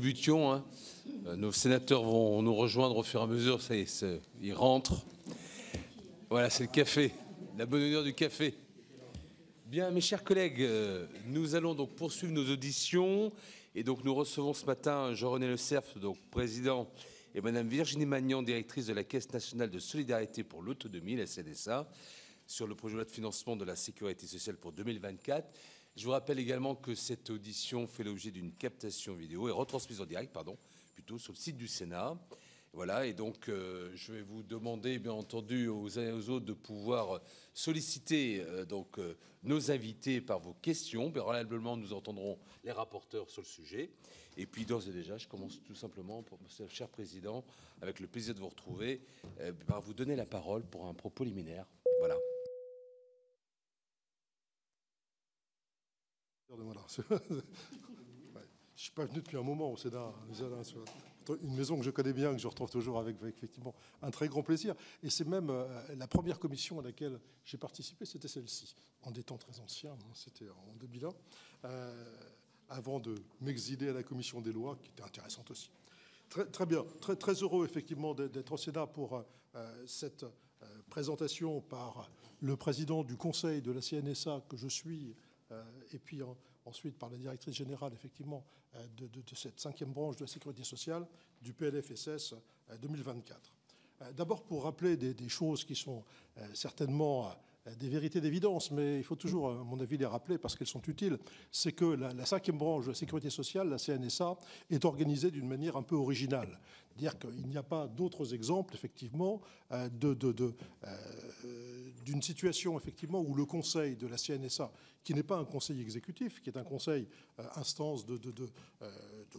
débutions. Hein. Nos sénateurs vont nous rejoindre au fur et à mesure. Ça y est, ils rentrent. Voilà, c'est le café, la bonne humeur du café. Bien, mes chers collègues, nous allons donc poursuivre nos auditions. Et donc, nous recevons ce matin Jean-René Le Cerf, donc président, et Madame Virginie Magnan, directrice de la Caisse nationale de solidarité pour l'autonomie, la CNSA, sur le projet de loi de financement de la sécurité sociale pour 2024. Je vous rappelle également que cette audition fait l'objet d'une captation vidéo et retransmise en direct, plutôt sur le site du Sénat. Voilà, et donc je vais vous demander, bien entendu, aux uns et aux autres de pouvoir solliciter nos invités par vos questions. Préalablement, nous entendrons les rapporteurs sur le sujet. Et puis, d'ores et déjà, je commence tout simplement, cher Président, avec le plaisir de vous retrouver, par vous donner la parole pour un propos liminaire. Voilà. Je ne suis pas venu depuis un moment au Sénat, une maison que je connais bien, que je retrouve toujours avec effectivement un très grand plaisir. Et c'est même la première commission à laquelle j'ai participé, c'était celle-ci, en des temps très anciens, c'était en 2001, avant de m'exiler à la commission des lois, qui était intéressante aussi. Très bien, très heureux effectivement d'être au Sénat pour cette présentation par le président du conseil de la CNSA que je suis, et puis ensuite par la directrice générale, effectivement, de cette 5e branche de la sécurité sociale du PLFSS 2024. D'abord, pour rappeler des choses qui sont certainement des vérités d'évidence, mais il faut toujours, à mon avis, les rappeler parce qu'elles sont utiles, c'est que la 5e branche de la sécurité sociale, la CNSA, est organisée d'une manière un peu originale. Dire qu'il n'y a pas d'autres exemples, effectivement, d'une situation, effectivement, où le conseil de la CNSA, qui n'est pas un conseil exécutif, qui est un conseil, instance de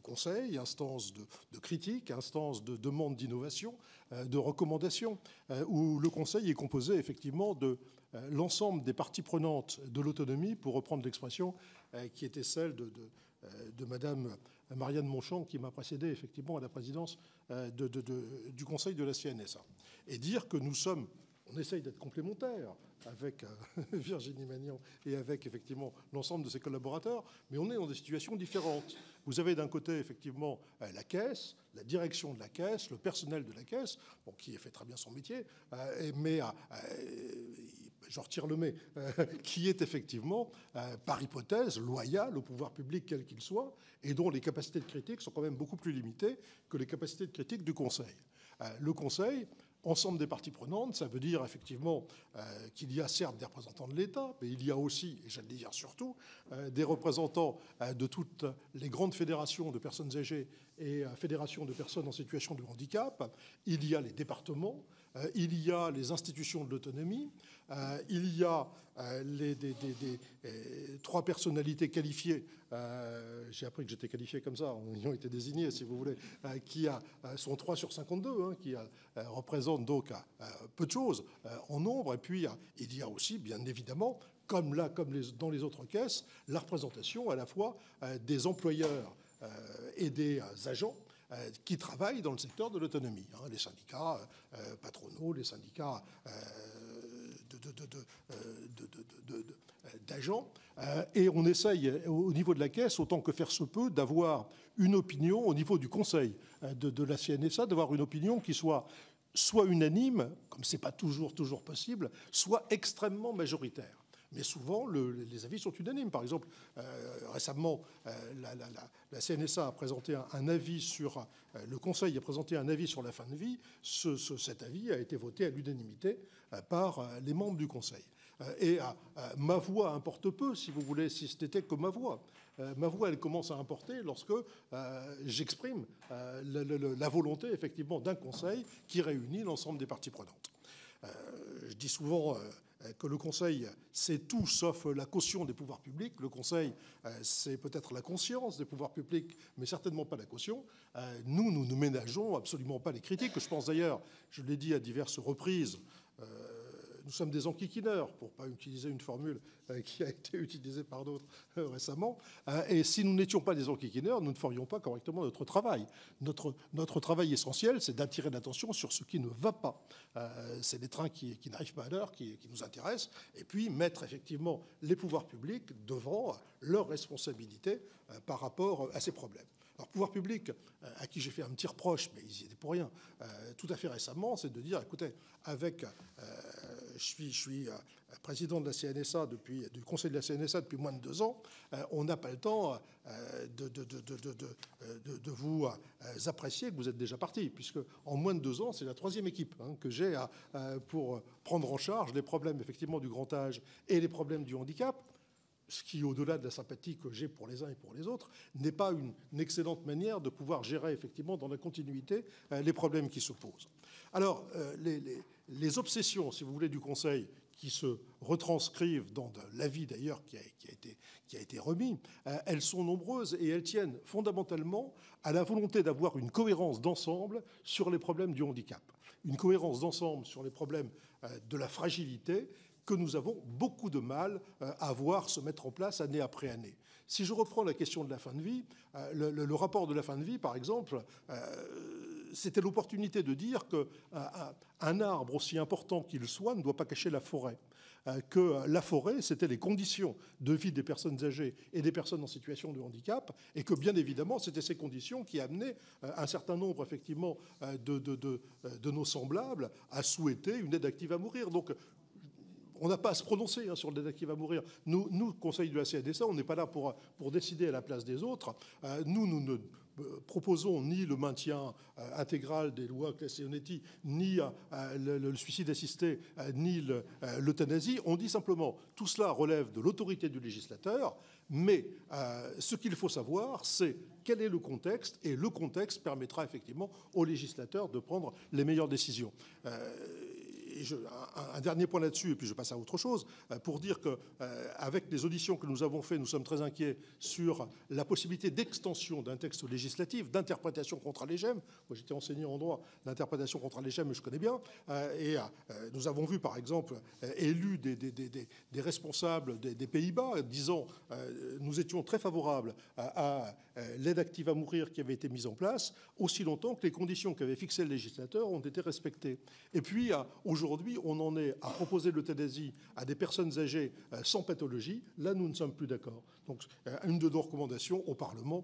conseil, instance de critique, instance de demande d'innovation, de recommandation, où le conseil est composé, effectivement, de l'ensemble des parties prenantes de l'autonomie, pour reprendre l'expression qui était celle de Madame Marianne Monchamp, qui m'a précédé effectivement à la présidence du Conseil de la CNSA. Et dire que on essaye d'être complémentaires avec Virginie Magnan et avec effectivement l'ensemble de ses collaborateurs, mais on est dans des situations différentes. Vous avez d'un côté effectivement la Caisse, la direction de la Caisse, le personnel de la Caisse, qui fait très bien son métier, mais je retire le mais, qui est effectivement, par hypothèse, loyal au pouvoir public quel qu'il soit, et dont les capacités de critique sont quand même beaucoup plus limitées que les capacités de critique du Conseil. Le Conseil, ensemble des parties prenantes, ça veut dire effectivement qu'il y a certes des représentants de l'État, mais il y a aussi, et j'allais dire surtout, des représentants de toutes les grandes fédérations de personnes âgées et fédérations de personnes en situation de handicap. Il y a les départements, il y a les institutions de l'autonomie, il y a les 3 personnalités qualifiées, j'ai appris que j'étais qualifié comme ça, en ayant été désigné, si vous voulez, qui sont 3 sur 52, qui représentent donc peu de choses en nombre. Et puis, il y a aussi, bien évidemment, comme dans les autres caisses, la représentation à la fois des employeurs et des agents qui travaillent dans le secteur de l'autonomie, les syndicats patronaux, les syndicats d'agents. Et on essaye, au niveau de la Caisse, autant que faire se peut, d'avoir une opinion, au niveau du Conseil de la CNSA, d'avoir une opinion qui soit unanime, comme ce n'est pas toujours possible, soit extrêmement majoritaire. Mais souvent, les avis sont unanimes. Par exemple, récemment, la CNSA a présenté un avis sur... Le Conseil a présenté un avis sur la fin de vie. Cet avis a été voté à l'unanimité par les membres du Conseil. Et ma voix importe peu, si vous voulez, si c'était que ma voix. Ma voix, elle commence à importer lorsque j'exprime la volonté, effectivement, d'un Conseil qui réunit l'ensemble des parties prenantes. Je dis souvent... que le Conseil, c'est tout sauf la caution des pouvoirs publics. Le Conseil, c'est peut-être la conscience des pouvoirs publics, mais certainement pas la caution. Nous ne ménageons absolument pas les critiques. Je pense d'ailleurs, je l'ai dit à diverses reprises, nous sommes des enquiquineurs, pour ne pas utiliser une formule qui a été utilisée par d'autres récemment. Et si nous n'étions pas des enquiquineurs, nous ne ferions pas correctement notre travail. Notre travail essentiel, c'est d'attirer l'attention sur ce qui ne va pas. C'est les trains qui n'arrivent pas à l'heure qui nous intéressent. Et puis mettre effectivement les pouvoirs publics devant leurs responsabilités par rapport à ces problèmes. Alors, pouvoir public, à qui j'ai fait un petit reproche, mais ils y étaient pour rien, tout à fait récemment, c'est de dire, écoutez, je suis président de la CNSA du Conseil de la CNSA depuis moins de 2 ans, on n'a pas le temps de vous apprécier que vous êtes déjà parti, puisque en moins de 2 ans, c'est la 3e équipe que j'ai pour prendre en charge les problèmes effectivement du grand âge et les problèmes du handicap. Ce qui, au-delà de la sympathie que j'ai pour les uns et pour les autres, n'est pas une excellente manière de pouvoir gérer effectivement dans la continuité les problèmes qui se posent. Alors, les obsessions, si vous voulez, du Conseil qui se retranscrivent dans l'avis d'ailleurs qui a été remis, elles sont nombreuses et elles tiennent fondamentalement à la volonté d'avoir une cohérence d'ensemble sur les problèmes du handicap, une cohérence d'ensemble sur les problèmes de la fragilité, que nous avons beaucoup de mal à voir se mettre en place année après année. Si je reprends la question de la fin de vie, le rapport de la fin de vie, par exemple, c'était l'opportunité de dire qu'un arbre, aussi important qu'il soit, ne doit pas cacher la forêt. Que la forêt, c'était les conditions de vie des personnes âgées et des personnes en situation de handicap, et que, bien évidemment, c'était ces conditions qui amenaient un certain nombre, effectivement, de nos semblables à souhaiter une aide active à mourir. Donc, on n'a pas à se prononcer sur l'aide active à mourir. Nous, Conseil de la CNSA, on n'est pas là pour décider à la place des autres. Nous ne proposons ni le maintien intégral des lois Claes-Leonetti, ni le suicide assisté, ni l'euthanasie. On dit simplement, tout cela relève de l'autorité du législateur, mais ce qu'il faut savoir, c'est quel est le contexte, et le contexte permettra effectivement au législateur de prendre les meilleures décisions. Un dernier point là-dessus, et puis je passe à autre chose, pour dire qu'avec les auditions que nous avons faites, nous sommes très inquiets sur la possibilité d'extension d'un texte législatif, d'interprétation contre légem. Moi, j'étais enseignant en droit d'interprétation contre légem, mais je connais bien. Et nous avons vu, par exemple, élus des responsables des Pays-Bas disant nous étions très favorables à l'aide active à mourir qui avait été mise en place, aussi longtemps que les conditions qu'avait fixées le législateur ont été respectées. Et puis, aujourd'hui, on en est à proposer l'euthanasie à des personnes âgées sans pathologie. Là, nous ne sommes plus d'accord. Donc, une de nos recommandations au Parlement,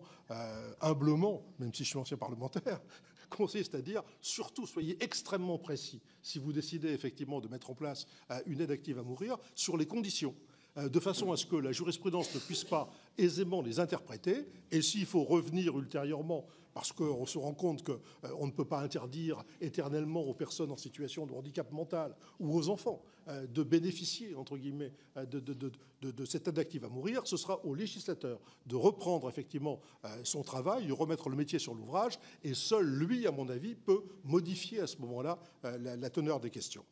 humblement, même si je suis ancien parlementaire, consiste à dire, surtout, soyez extrêmement précis si vous décidez effectivement de mettre en place une aide active à mourir sur les conditions, de façon à ce que la jurisprudence ne puisse pas aisément les interpréter, et s'il faut revenir ultérieurement, parce qu'on se rend compte qu'on ne peut pas interdire éternellement aux personnes en situation de handicap mental ou aux enfants de bénéficier, entre guillemets, de cette aide active à mourir, ce sera au législateur de reprendre effectivement son travail, de remettre le métier sur l'ouvrage, et seul lui, à mon avis, peut modifier à ce moment-là la teneur des questions.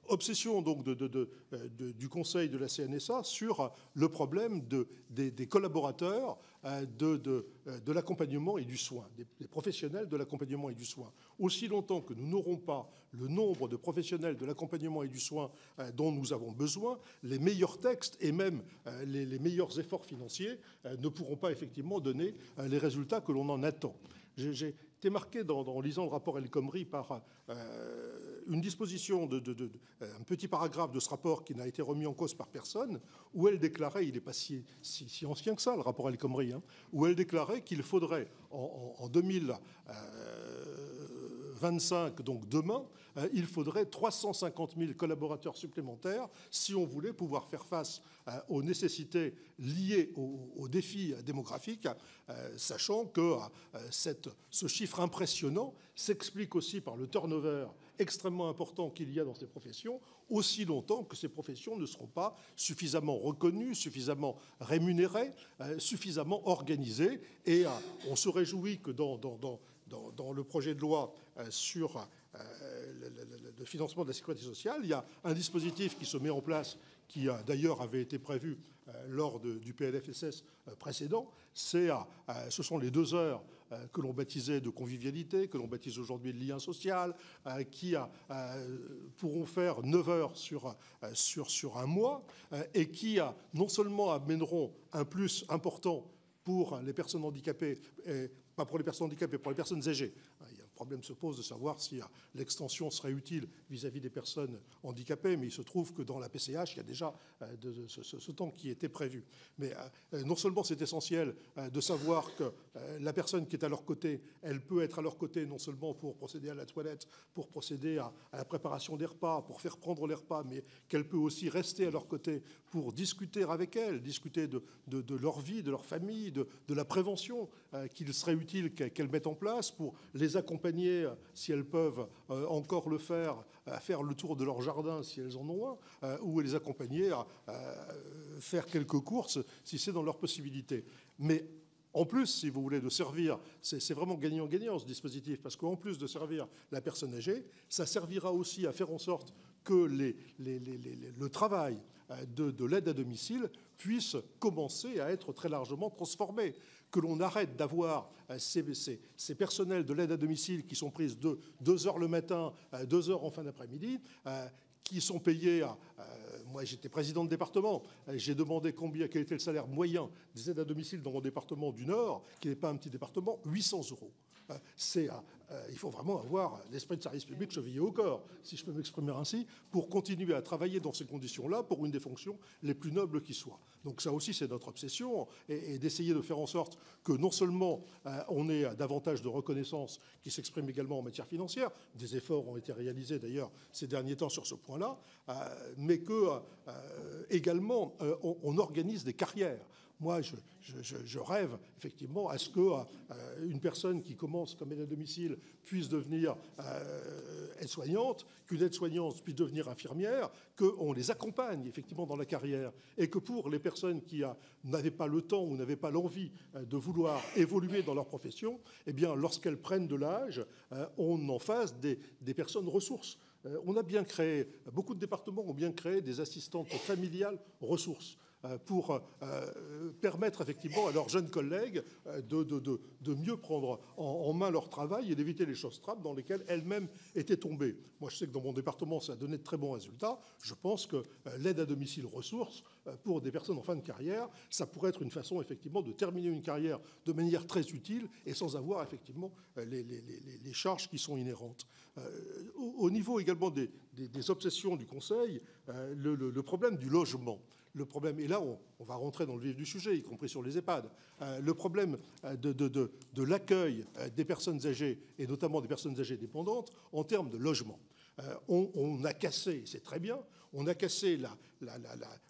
Obsession donc du Conseil de la CNSA sur le problème des collaborateurs de l'accompagnement et du soin, des professionnels de l'accompagnement et du soin. Aussi longtemps que nous n'aurons pas le nombre de professionnels de l'accompagnement et du soin dont nous avons besoin, les meilleurs textes et même les meilleurs efforts financiers ne pourront pas effectivement donner les résultats que l'on en attend. J'ai été marqué en lisant le rapport El Khomri par une disposition, un petit paragraphe de ce rapport qui n'a été remis en cause par personne, où elle déclarait, il n'est pas si ancien que ça, le rapport El Khomri, où elle déclarait qu'il faudrait en 2025, donc demain, il faudrait 350 000 collaborateurs supplémentaires si on voulait pouvoir faire face aux nécessités liées aux défis démographiques, sachant que ce chiffre impressionnant s'explique aussi par le turnover extrêmement important qu'il y a dans ces professions, aussi longtemps que ces professions ne seront pas suffisamment reconnues, suffisamment rémunérées, suffisamment organisées. Et on se réjouit que dans le projet de loi sur le financement de la sécurité sociale, il y a un dispositif qui se met en place, qui d'ailleurs avait été prévu lors du PLFSS précédent. Ce sont les 2 heures que l'on baptisait de convivialité, que l'on baptise aujourd'hui de lien social, qui pourront faire 9 heures sur un mois, et qui non seulement amèneront un plus important pour les personnes handicapées, pas pour les personnes handicapées, pour les personnes âgées. Il y a un problème se pose de savoir si l'extension serait utile vis-à-vis des personnes handicapées, mais il se trouve que dans la PCH, il y a déjà ce temps qui était prévu. Mais non seulement c'est essentiel de savoir que la personne qui est à leur côté, elle peut être à leur côté non seulement pour procéder à la toilette, pour procéder à la préparation des repas, pour faire prendre les repas, mais qu'elle peut aussi rester à leur côté pour discuter avec elles, discuter de leur vie, de leur famille, de la prévention qu'il serait utile qu'elles mettent en place, pour les accompagner, si elles peuvent encore le faire, à faire le tour de leur jardin si elles en ont un, ou les accompagner à faire quelques courses si c'est dans leurs possibilités. Mais en plus, si vous voulez, de servir, c'est vraiment gagnant-gagnant ce dispositif, parce qu'en plus de servir la personne âgée, ça servira aussi à faire en sorte que le travail de l'aide à domicile puisse commencer à être très largement transformé, que l'on arrête d'avoir ces personnels de l'aide à domicile qui sont prises 2 heures le matin, 2 heures en fin d'après-midi, qui sont payés à... moi, j'étais président de département. J'ai demandé quel était le salaire moyen des aides à domicile dans mon département du Nord, qui n'est pas un petit département, 800 euros. Il faut vraiment avoir l'esprit de service public chevillé au corps, si je peux m'exprimer ainsi, pour continuer à travailler dans ces conditions-là pour une des fonctions les plus nobles qui soient. Donc ça aussi, c'est notre obsession, et d'essayer de faire en sorte que non seulement on ait davantage de reconnaissance qui s'exprime également en matière financière, des efforts ont été réalisés d'ailleurs ces derniers temps sur ce point-là, mais que également on organise des carrières. Moi, je rêve effectivement à ce qu'une personne qui commence comme aide à domicile puisse devenir aide-soignante, qu'une aide-soignante puisse devenir infirmière, qu'on les accompagne effectivement dans la carrière, et que pour les personnes qui n'avaient pas le temps ou n'avaient pas l'envie de vouloir évoluer dans leur profession, eh bien, lorsqu'elles prennent de l'âge, on en fasse des personnes ressources. On a bien créé, beaucoup de départements ont bien créé des assistantes familiales ressources, pour permettre effectivement à leurs jeunes collègues de mieux prendre en main leur travail et d'éviter les choses trappes dans lesquelles elles-mêmes étaient tombées. Moi, je sais que dans mon département, ça a donné de très bons résultats. Je pense que l'aide à domicile ressources pour des personnes en fin de carrière, ça pourrait être une façon effectivement de terminer une carrière de manière très utile et sans avoir effectivement les charges qui sont inhérentes. Au niveau également des obsessions du Conseil, le problème du logement. Le problème, et là on va rentrer dans le vif du sujet, y compris sur les EHPAD, le problème de l'accueil des personnes âgées, et notamment des personnes âgées dépendantes, en termes de logement. On a cassé, c'est très bien, on a cassé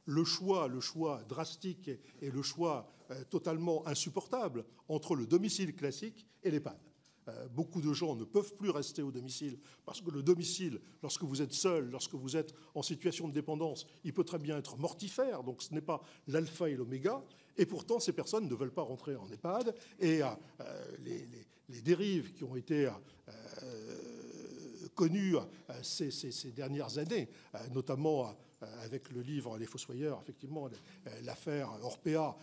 le choix drastique et le choix totalement insupportable entre le domicile classique et l'EHPAD. Beaucoup de gens ne peuvent plus rester au domicile parce que le domicile, lorsque vous êtes seul, lorsque vous êtes en situation de dépendance, il peut très bien être mortifère, donc ce n'est pas l'alpha et l'oméga, et pourtant ces personnes ne veulent pas rentrer en EHPAD, et les dérives qui ont été connues ces dernières années, notamment avec le livre Les Fossoyeurs, effectivement, l'affaire Orpea,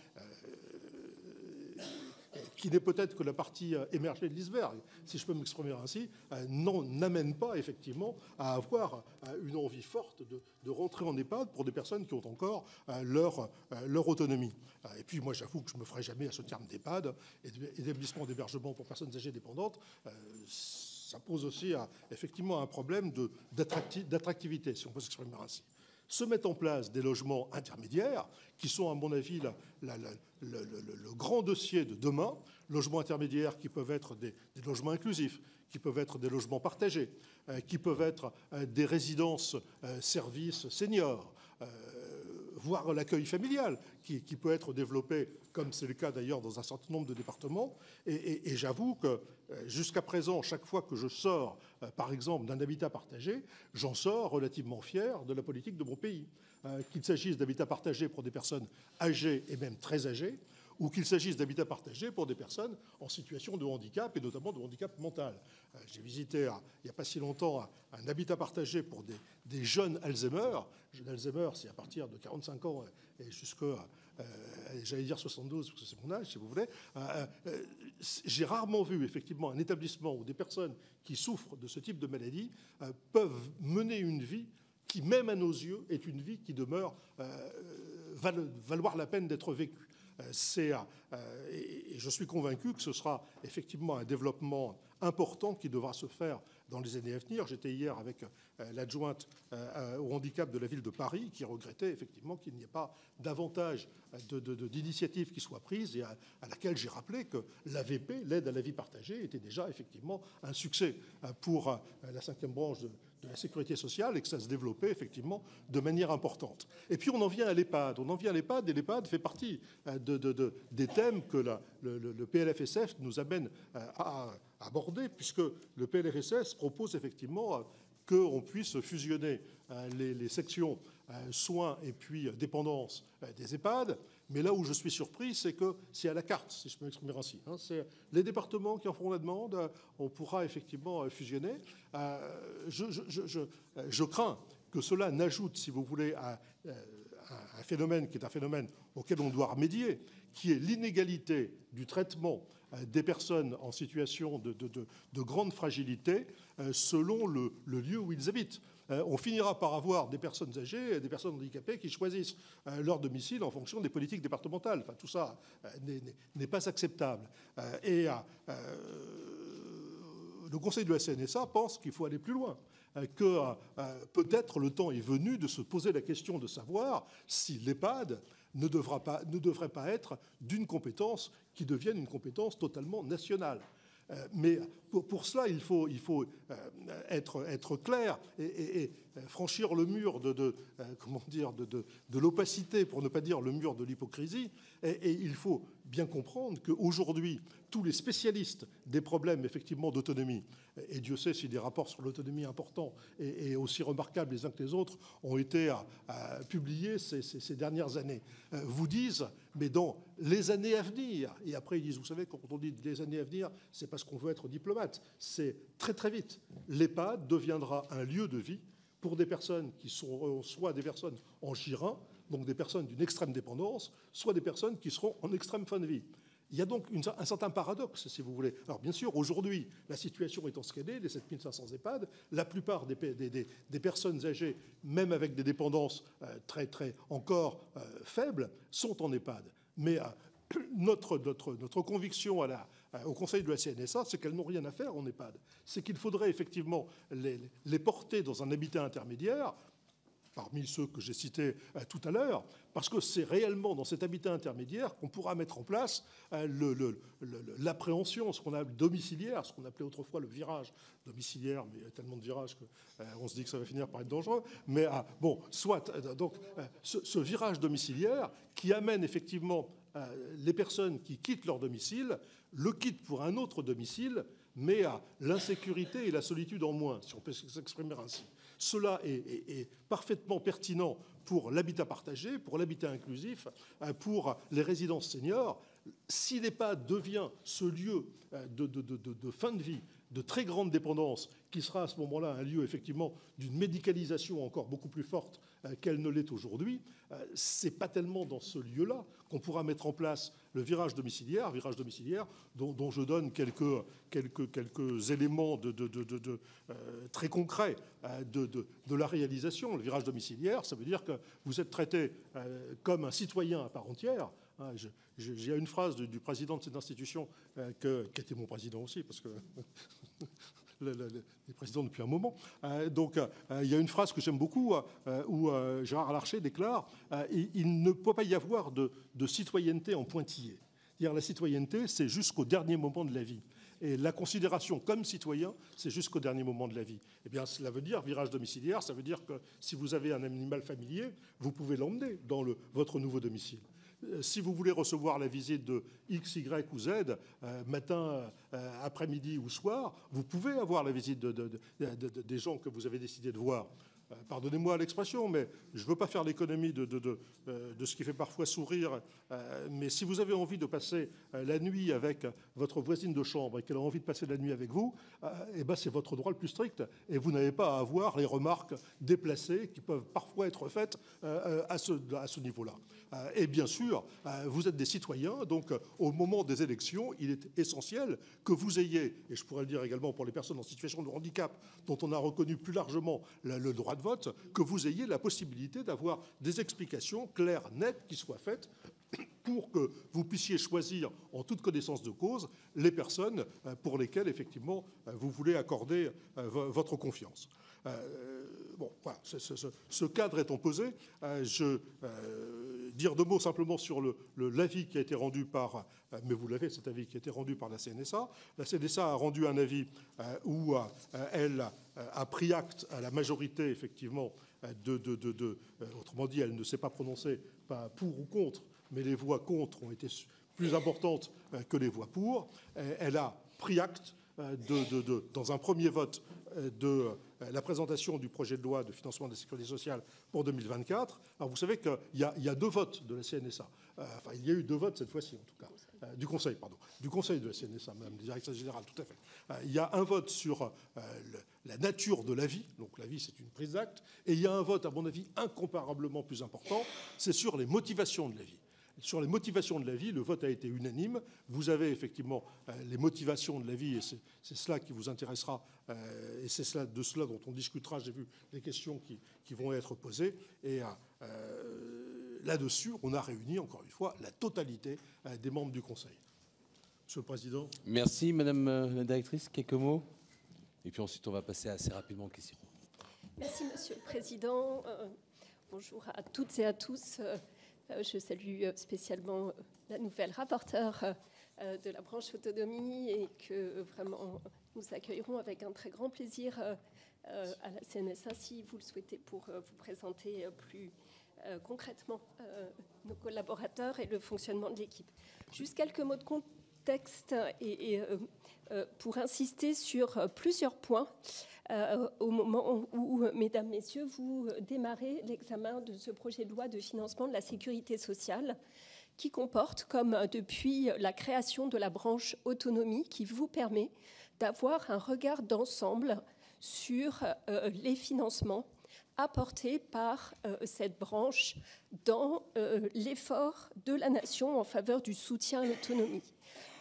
qui n'est peut-être que la partie émergée de l'iceberg, si je peux m'exprimer ainsi, n'amène pas effectivement à avoir une envie forte de rentrer en EHPAD pour des personnes qui ont encore leur autonomie. Et puis moi, j'avoue que je ne me ferai jamais à ce terme d'EHPAD, établissement d'hébergement pour personnes âgées dépendantes. Ça pose aussi effectivement un problème d'attractivité, si on peut s'exprimer ainsi. Se mettent en place des logements intermédiaires, qui sont, à mon avis, le grand dossier de demain. Logements intermédiaires qui peuvent être des logements inclusifs, qui peuvent être des logements partagés, qui peuvent être des résidences services seniors, voire l'accueil familial, qui peut être développé, comme c'est le cas d'ailleurs dans un certain nombre de départements. Et j'avoue que jusqu'à présent, chaque fois que je sors, par exemple, d'un habitat partagé, j'en sors relativement fier de la politique de mon pays. Qu'il s'agisse d'habitat partagé pour des personnes âgées et même très âgées, ou qu'il s'agisse d'habitat partagé pour des personnes en situation de handicap, et notamment de handicap mental. J'ai visité, il n'y a pas si longtemps, un habitat partagé pour des jeunes Alzheimer. Jeunes Alzheimer, c'est à partir de 45 ans et jusqu'à, j'allais dire 72, parce que c'est mon âge, si vous voulez. J'ai rarement vu, effectivement, un établissement où des personnes qui souffrent de ce type de maladie peuvent mener une vie qui, même à nos yeux, est une vie qui demeure valoir la peine d'être vécue. Et je suis convaincu que ce sera effectivement un développement important qui devra se faire dans les années à venir. J'étais hier avec l'adjointe au handicap de la ville de Paris qui regrettait effectivement qu'il n'y ait pas davantage d'initiatives qui soient prises et à laquelle j'ai rappelé que l'AVP, l'aide à la vie partagée, était déjà effectivement un succès pour la 5e branche de la sécurité sociale et que ça se développait effectivement de manière importante. Et puis on en vient à l'EHPAD. Et l'EHPAD fait partie des thèmes que le PLFSS nous amène à aborder, puisque le PLFSS propose effectivement qu'on puisse fusionner les sections soins et puis dépendance des EHPAD. Mais là où je suis surpris, c'est que c'est à la carte, si je peux m'exprimer ainsi. C'est les départements qui en feront la demande, on pourra effectivement fusionner. Je crains que cela n'ajoute, si vous voulez, à un phénomène qui est un phénomène auquel on doit remédier, qui est l'inégalité du traitement des personnes en situation de grande fragilité selon le lieu où ils habitent. On finira par avoir des personnes âgées, des personnes handicapées qui choisissent leur domicile en fonction des politiques départementales. Enfin, tout ça n'est pas acceptable. Le Conseil de la CNSA pense qu'il faut aller plus loin, que peut-être le temps est venu de se poser la question de savoir si l'EHPAD ne devrait pas être d'une compétence qui devienne une compétence totalement nationale. Mais pour cela, il faut être clair et franchir le mur de l'opacité, pour ne pas dire le mur de l'hypocrisie. Et il faut bien comprendre qu'aujourd'hui, tous les spécialistes des problèmes effectivement d'autonomie, et Dieu sait si des rapports sur l'autonomie importants et aussi remarquables les uns que les autres ont été publiés ces dernières années, vous disent, mais dans les années à venir, et après ils disent, vous savez, quand on dit les années à venir, c'est parce qu'on veut être diplomate, c'est très très vite. L'EHPAD deviendra un lieu de vie pour des personnes qui sont soit des personnes en girin, donc des personnes d'une extrême dépendance, soit des personnes qui seront en extrême fin de vie. Il y a donc un certain paradoxe, si vous voulez. Alors bien sûr, aujourd'hui, la situation étant ce qu'elle est, les 7500 EHPAD, la plupart des personnes âgées, même avec des dépendances très, très encore faibles, sont en EHPAD. Mais notre conviction au Conseil de la CNSA, c'est qu'elles n'ont rien à faire en EHPAD. C'est qu'il faudrait effectivement les porter dans un habitat intermédiaire, parmi ceux que j'ai cités tout à l'heure, parce que c'est réellement dans cet habitat intermédiaire qu'on pourra mettre en place l'appréhension, ce qu'on a domiciliaire, ce qu'on appelait autrefois le virage domiciliaire, mais il y a tellement de virages qu'on se dit que ça va finir par être dangereux. Mais bon, soit donc ce virage domiciliaire qui amène effectivement les personnes qui quittent leur domicile, le quittent pour un autre domicile, mais à l'insécurité et la solitude en moins, si on peut s'exprimer ainsi. Cela est parfaitement pertinent pour l'habitat partagé, pour l'habitat inclusif, pour les résidences seniors. Si l'EHPAD devient ce lieu de fin de vie, de très grande dépendance, qui sera à ce moment-là un lieu effectivement d'une médicalisation encore beaucoup plus forte qu'elle ne l'est aujourd'hui, c'est pas tellement dans ce lieu-là qu'on pourra mettre en place le virage domiciliaire dont je donne quelques éléments très concrets de la réalisation. Le virage domiciliaire, ça veut dire que vous êtes traité comme un citoyen à part entière. J'ai une phrase du président de cette institution, qui était mon président aussi, parce que il est président depuis un moment. Donc, il y a une phrase que j'aime beaucoup où Gérard Larcher déclare il ne peut pas y avoir de citoyenneté en pointillé. C'est-à-dire la citoyenneté, c'est jusqu'au dernier moment de la vie. Et la considération comme citoyen, c'est jusqu'au dernier moment de la vie. Eh bien, cela veut dire, virage domiciliaire, ça veut dire que si vous avez un animal familier, vous pouvez l'emmener dans votre nouveau domicile. Si vous voulez recevoir la visite de X, Y ou Z, matin, après-midi ou soir, vous pouvez avoir la visite des gens que vous avez décidé de voir. Pardonnez-moi l'expression, mais je ne veux pas faire l'économie de ce qui fait parfois sourire. Mais si vous avez envie de passer la nuit avec votre voisine de chambre et qu'elle a envie de passer la nuit avec vous, eh ben c'est votre droit le plus strict. Et vous n'avez pas à avoir les remarques déplacées qui peuvent parfois être faites à ce niveau-là. Et bien sûr, vous êtes des citoyens, donc au moment des élections, il est essentiel que vous ayez, et je pourrais le dire également pour les personnes en situation de handicap, dont on a reconnu plus largement le droit de vote, que vous ayez la possibilité d'avoir des explications claires, nettes, qui soient faites pour que vous puissiez choisir en toute connaissance de cause les personnes pour lesquelles, effectivement, vous voulez accorder votre confiance. Bon, voilà, ce cadre étant posé, dire deux mots simplement sur l'avis qui a été rendu par, mais vous l'avez, cet avis qui a été rendu par la CNSA. La CNSA a rendu un avis où elle a pris acte à la majorité, effectivement, autrement dit, elle ne s'est pas prononcée pas pour ou contre, mais les voix contre ont été plus importantes que les voix pour. Elle a pris acte dans un premier vote de la présentation du projet de loi de financement de la sécurité sociale pour 2024. Alors vous savez qu'il y a deux votes de la CNSA. Enfin, il y a eu deux votes cette fois-ci, en tout cas. Du Conseil, pardon. Du Conseil de la CNSA, Madame la Directrice Générale, tout à fait. Il y a un vote sur la nature de l'avis. Donc l'avis, c'est une prise d'acte. Et il y a un vote, à mon avis, incomparablement plus important. C'est sur les motivations de l'avis. Sur les motivations de l'avis, le vote a été unanime. Vous avez effectivement les motivations de l'avis, et c'est cela qui vous intéressera, et c'est de cela dont on discutera. J'ai vu les questions qui vont être posées. Et là-dessus, on a réuni, encore une fois, la totalité des membres du Conseil. Monsieur le Président. Merci, Madame la Directrice. Quelques mots. Et puis ensuite, on va passer assez rapidement aux questions. Merci, Monsieur le Président. Bonjour à toutes et à tous. Je salue spécialement la nouvelle rapporteure de la branche autonomie et que vraiment nous accueillerons avec un très grand plaisir à la CNSA si vous le souhaitez pour vous présenter plus concrètement nos collaborateurs et le fonctionnement de l'équipe. Juste quelques mots de contexte et pour insister sur plusieurs points au moment où, mesdames, messieurs, vous démarrez l'examen de ce projet de loi de financement de la sécurité sociale qui comporte, comme depuis la création de la branche autonomie, qui vous permet d'avoir un regard d'ensemble sur les financements apportés par cette branche dans l'effort de la nation en faveur du soutien à l'autonomie.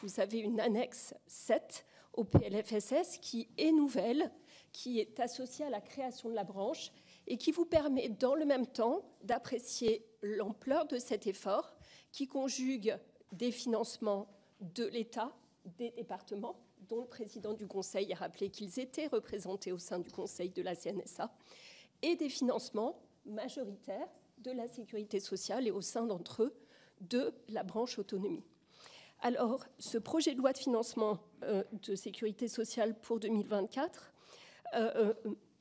Vous avez une annexe 7 au PLFSS qui est nouvelle, qui est associée à la création de la branche et qui vous permet dans le même temps d'apprécier l'ampleur de cet effort qui conjugue des financements de l'État, des départements, dont le président du Conseil a rappelé qu'ils étaient représentés au sein du Conseil de la CNSA, et des financements majoritaires de la sécurité sociale et au sein d'entre eux de la branche autonomie. Alors, ce projet de loi de financement de sécurité sociale pour 2024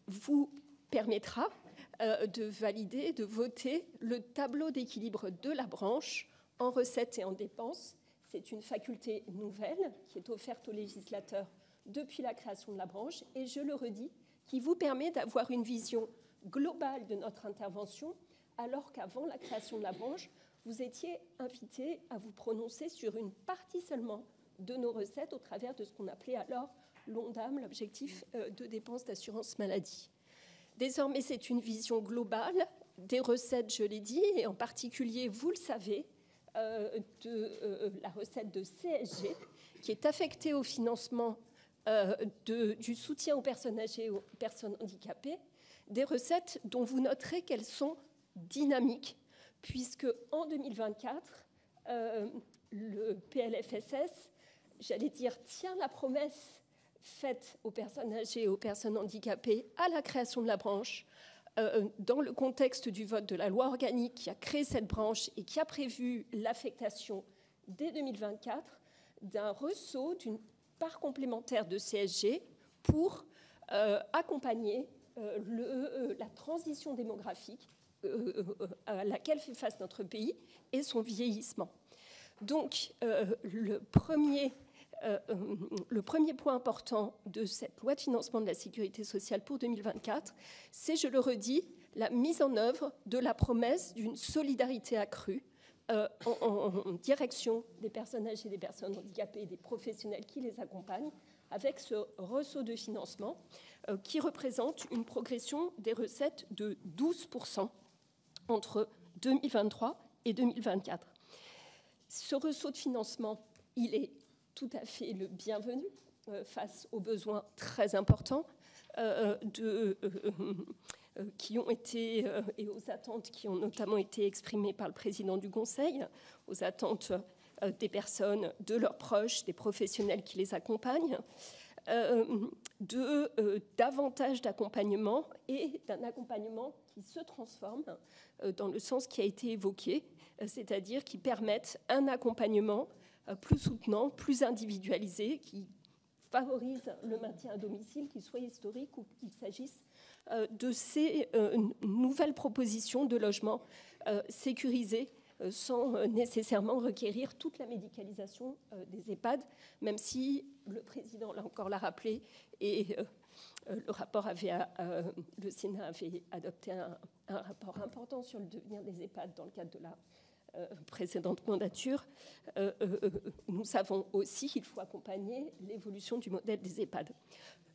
vous permettra de valider, de voter le tableau d'équilibre de la branche en recettes et en dépenses. C'est une faculté nouvelle qui est offerte aux législateurs depuis la création de la branche et, je le redis, qui vous permet d'avoir une vision globale de notre intervention alors qu'avant la création de la branche, vous étiez invité à vous prononcer sur une partie seulement de nos recettes au travers de ce qu'on appelait alors l'ONDAM, l'objectif de dépenses d'assurance maladie. Désormais, c'est une vision globale des recettes, je l'ai dit, et en particulier, vous le savez, de la recette de CSG, qui est affectée au financement du soutien aux personnes âgées et aux personnes handicapées, des recettes dont vous noterez qu'elles sont dynamiques, puisque en 2024, le PLFSS, j'allais dire, tient la promesse faite aux personnes âgées et aux personnes handicapées à la création de la branche, dans le contexte du vote de la loi organique qui a créé cette branche et qui a prévu l'affectation dès 2024 d'un ressaut d'une part complémentaire de CSG pour accompagner la transition démographique à laquelle fait face notre pays et son vieillissement. Donc, le premier point important de cette loi de financement de la sécurité sociale pour 2024, c'est, je le redis, la mise en œuvre de la promesse d'une solidarité accrue en direction des personnes âgées, des personnes handicapées et des professionnels qui les accompagnent, avec ce ressaut de financement qui représente une progression des recettes de 12% entre 2023 et 2024. Ce ressaut de financement, il est tout à fait le bienvenu face aux besoins très importants qui ont été, et aux attentes qui ont notamment été exprimées par le président du Conseil, aux attentes des personnes, de leurs proches, des professionnels qui les accompagnent, davantage d'accompagnement et d'un accompagnement qui se transforme dans le sens qui a été évoqué, c'est-à-dire qui permettent un accompagnement plus soutenant, plus individualisé, qui favorise le maintien à domicile, qu'il soit historique ou qu'il s'agisse de ces nouvelles propositions de logement sécurisés sans nécessairement requérir toute la médicalisation des EHPAD, même si le président, là encore, l'a rappelé, et le Sénat avait adopté un rapport important sur le devenir des EHPAD dans le cadre de la précédente mandature. Nous savons aussi qu'il faut accompagner l'évolution du modèle des EHPAD.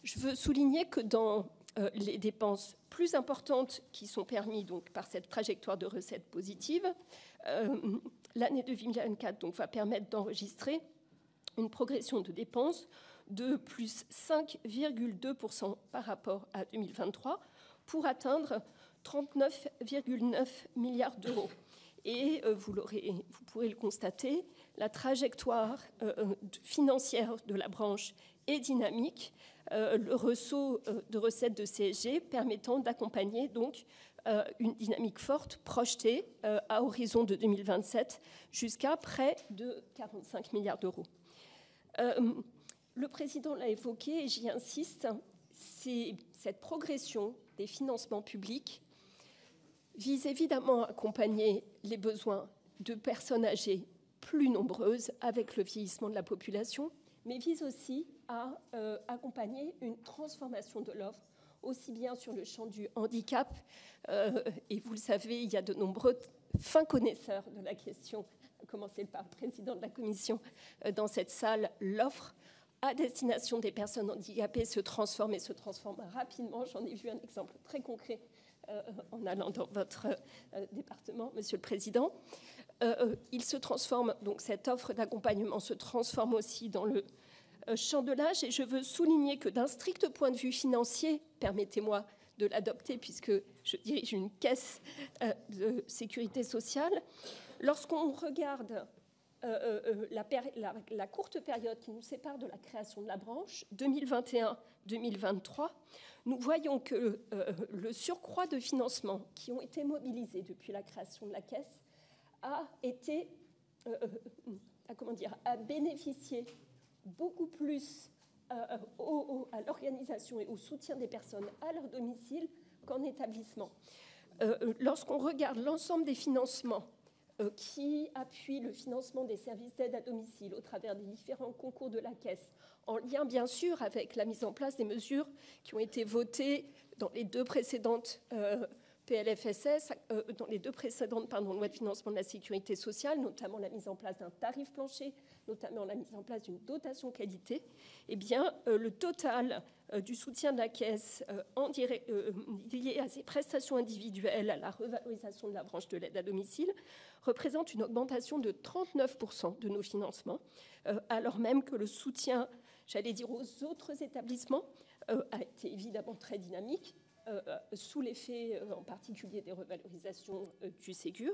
Je veux souligner que dans les dépenses plus importantes qui sont permises donc, par cette trajectoire de recettes positives, l'année 2024 donc, va permettre d'enregistrer une progression de dépenses de plus 5,2% par rapport à 2023 pour atteindre 39,9 milliards d'euros. Et vous pourrez le constater, la trajectoire financière de la branche est dynamique, le ressaut de recettes de CSG permettant d'accompagner donc une dynamique forte projetée à horizon de 2027 jusqu'à près de 45 milliards d'euros. Le président l'a évoqué et j'y insiste, c'est cette progression des financements publics vise évidemment à accompagner les besoins de personnes âgées plus nombreuses avec le vieillissement de la population, mais vise aussi à accompagner une transformation de l'offre, aussi bien sur le champ du handicap, et vous le savez, il y a de nombreux fins connaisseurs de la question, à commencer par le président de la commission dans cette salle, l'offre à destination des personnes handicapées se transforme et se transforme rapidement. J'en ai vu un exemple très concret en allant dans votre département, Monsieur le Président. Il se transforme, donc cette offre d'accompagnement se transforme aussi dans le champ de l'âge. Et je veux souligner que d'un strict point de vue financier, permettez-moi de l'adopter puisque je dirige une caisse de sécurité sociale, lorsqu'on regarde la courte période qui nous sépare de la création de la branche, 2021-2023, nous voyons que le surcroît de financement qui ont été mobilisés depuis la création de la caisse a bénéficié beaucoup plus à l'organisation et au soutien des personnes à leur domicile qu'en établissement. Lorsqu'on regarde l'ensemble des financements qui appuient le financement des services d'aide à domicile au travers des différents concours de la Caisse, en lien bien sûr avec la mise en place des mesures qui ont été votées dans les deux précédentes PLFSS, dans les deux précédentes loi de financement de la sécurité sociale, notamment la mise en place d'un tarif plancher, notamment la mise en place d'une dotation qualité, eh bien, le total du soutien de la Caisse lié à ces prestations individuelles, à la revalorisation de la branche de l'aide à domicile, représente une augmentation de 39% de nos financements, alors même que le soutien, j'allais dire, aux autres établissements a été évidemment très dynamique, sous l'effet en particulier des revalorisations du Ségur,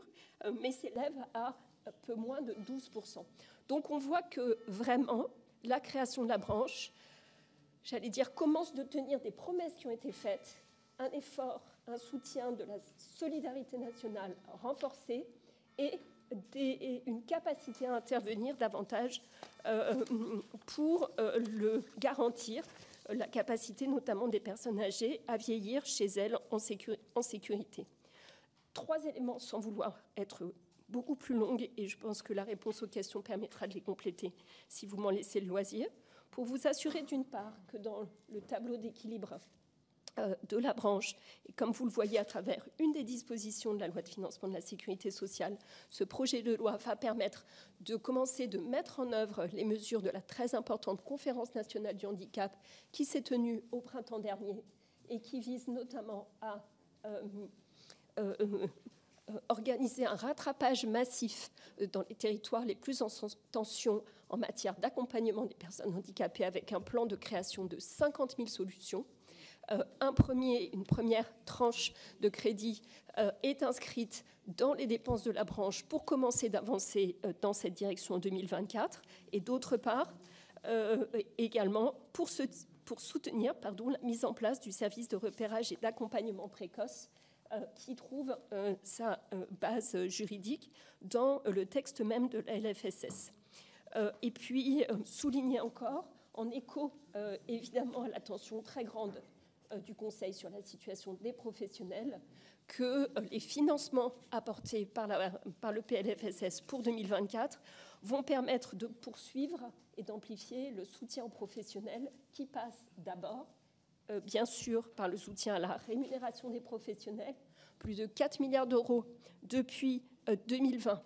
mais s'élève à peu moins de 12%. Donc on voit que vraiment la création de la branche, j'allais dire, commence de tenir des promesses qui ont été faites, un effort, un soutien de la solidarité nationale renforcé et une capacité à intervenir davantage pour le garantir, la capacité notamment des personnes âgées à vieillir chez elles en sécurité. 3 éléments sans vouloir être beaucoup plus longue et je pense que la réponse aux questions permettra de les compléter si vous m'en laissez le loisir, pour vous assurer d'une part que dans le tableau d'équilibre de la branche, et comme vous le voyez à travers une des dispositions de la loi de financement de la sécurité sociale, ce projet de loi va permettre de commencer de mettre en œuvre les mesures de la très importante conférence nationale du handicap qui s'est tenue au printemps dernier et qui vise notamment à organiser un rattrapage massif dans les territoires les plus en tension en matière d'accompagnement des personnes handicapées avec un plan de création de 50 000 solutions une première tranche de crédit est inscrite dans les dépenses de la branche pour commencer d'avancer dans cette direction en 2024, et d'autre part, également pour soutenir la mise en place du service de repérage et d'accompagnement précoce qui trouve sa base juridique dans le texte même de la LFSS. Et puis, souligner encore, en écho évidemment à l'attention très grande du Conseil sur la situation des professionnels, que les financements apportés par le PLFSS pour 2024 vont permettre de poursuivre et d'amplifier le soutien aux professionnels qui passe d'abord, bien sûr, par le soutien à la rémunération des professionnels, plus de 4 milliards d'euros depuis 2020,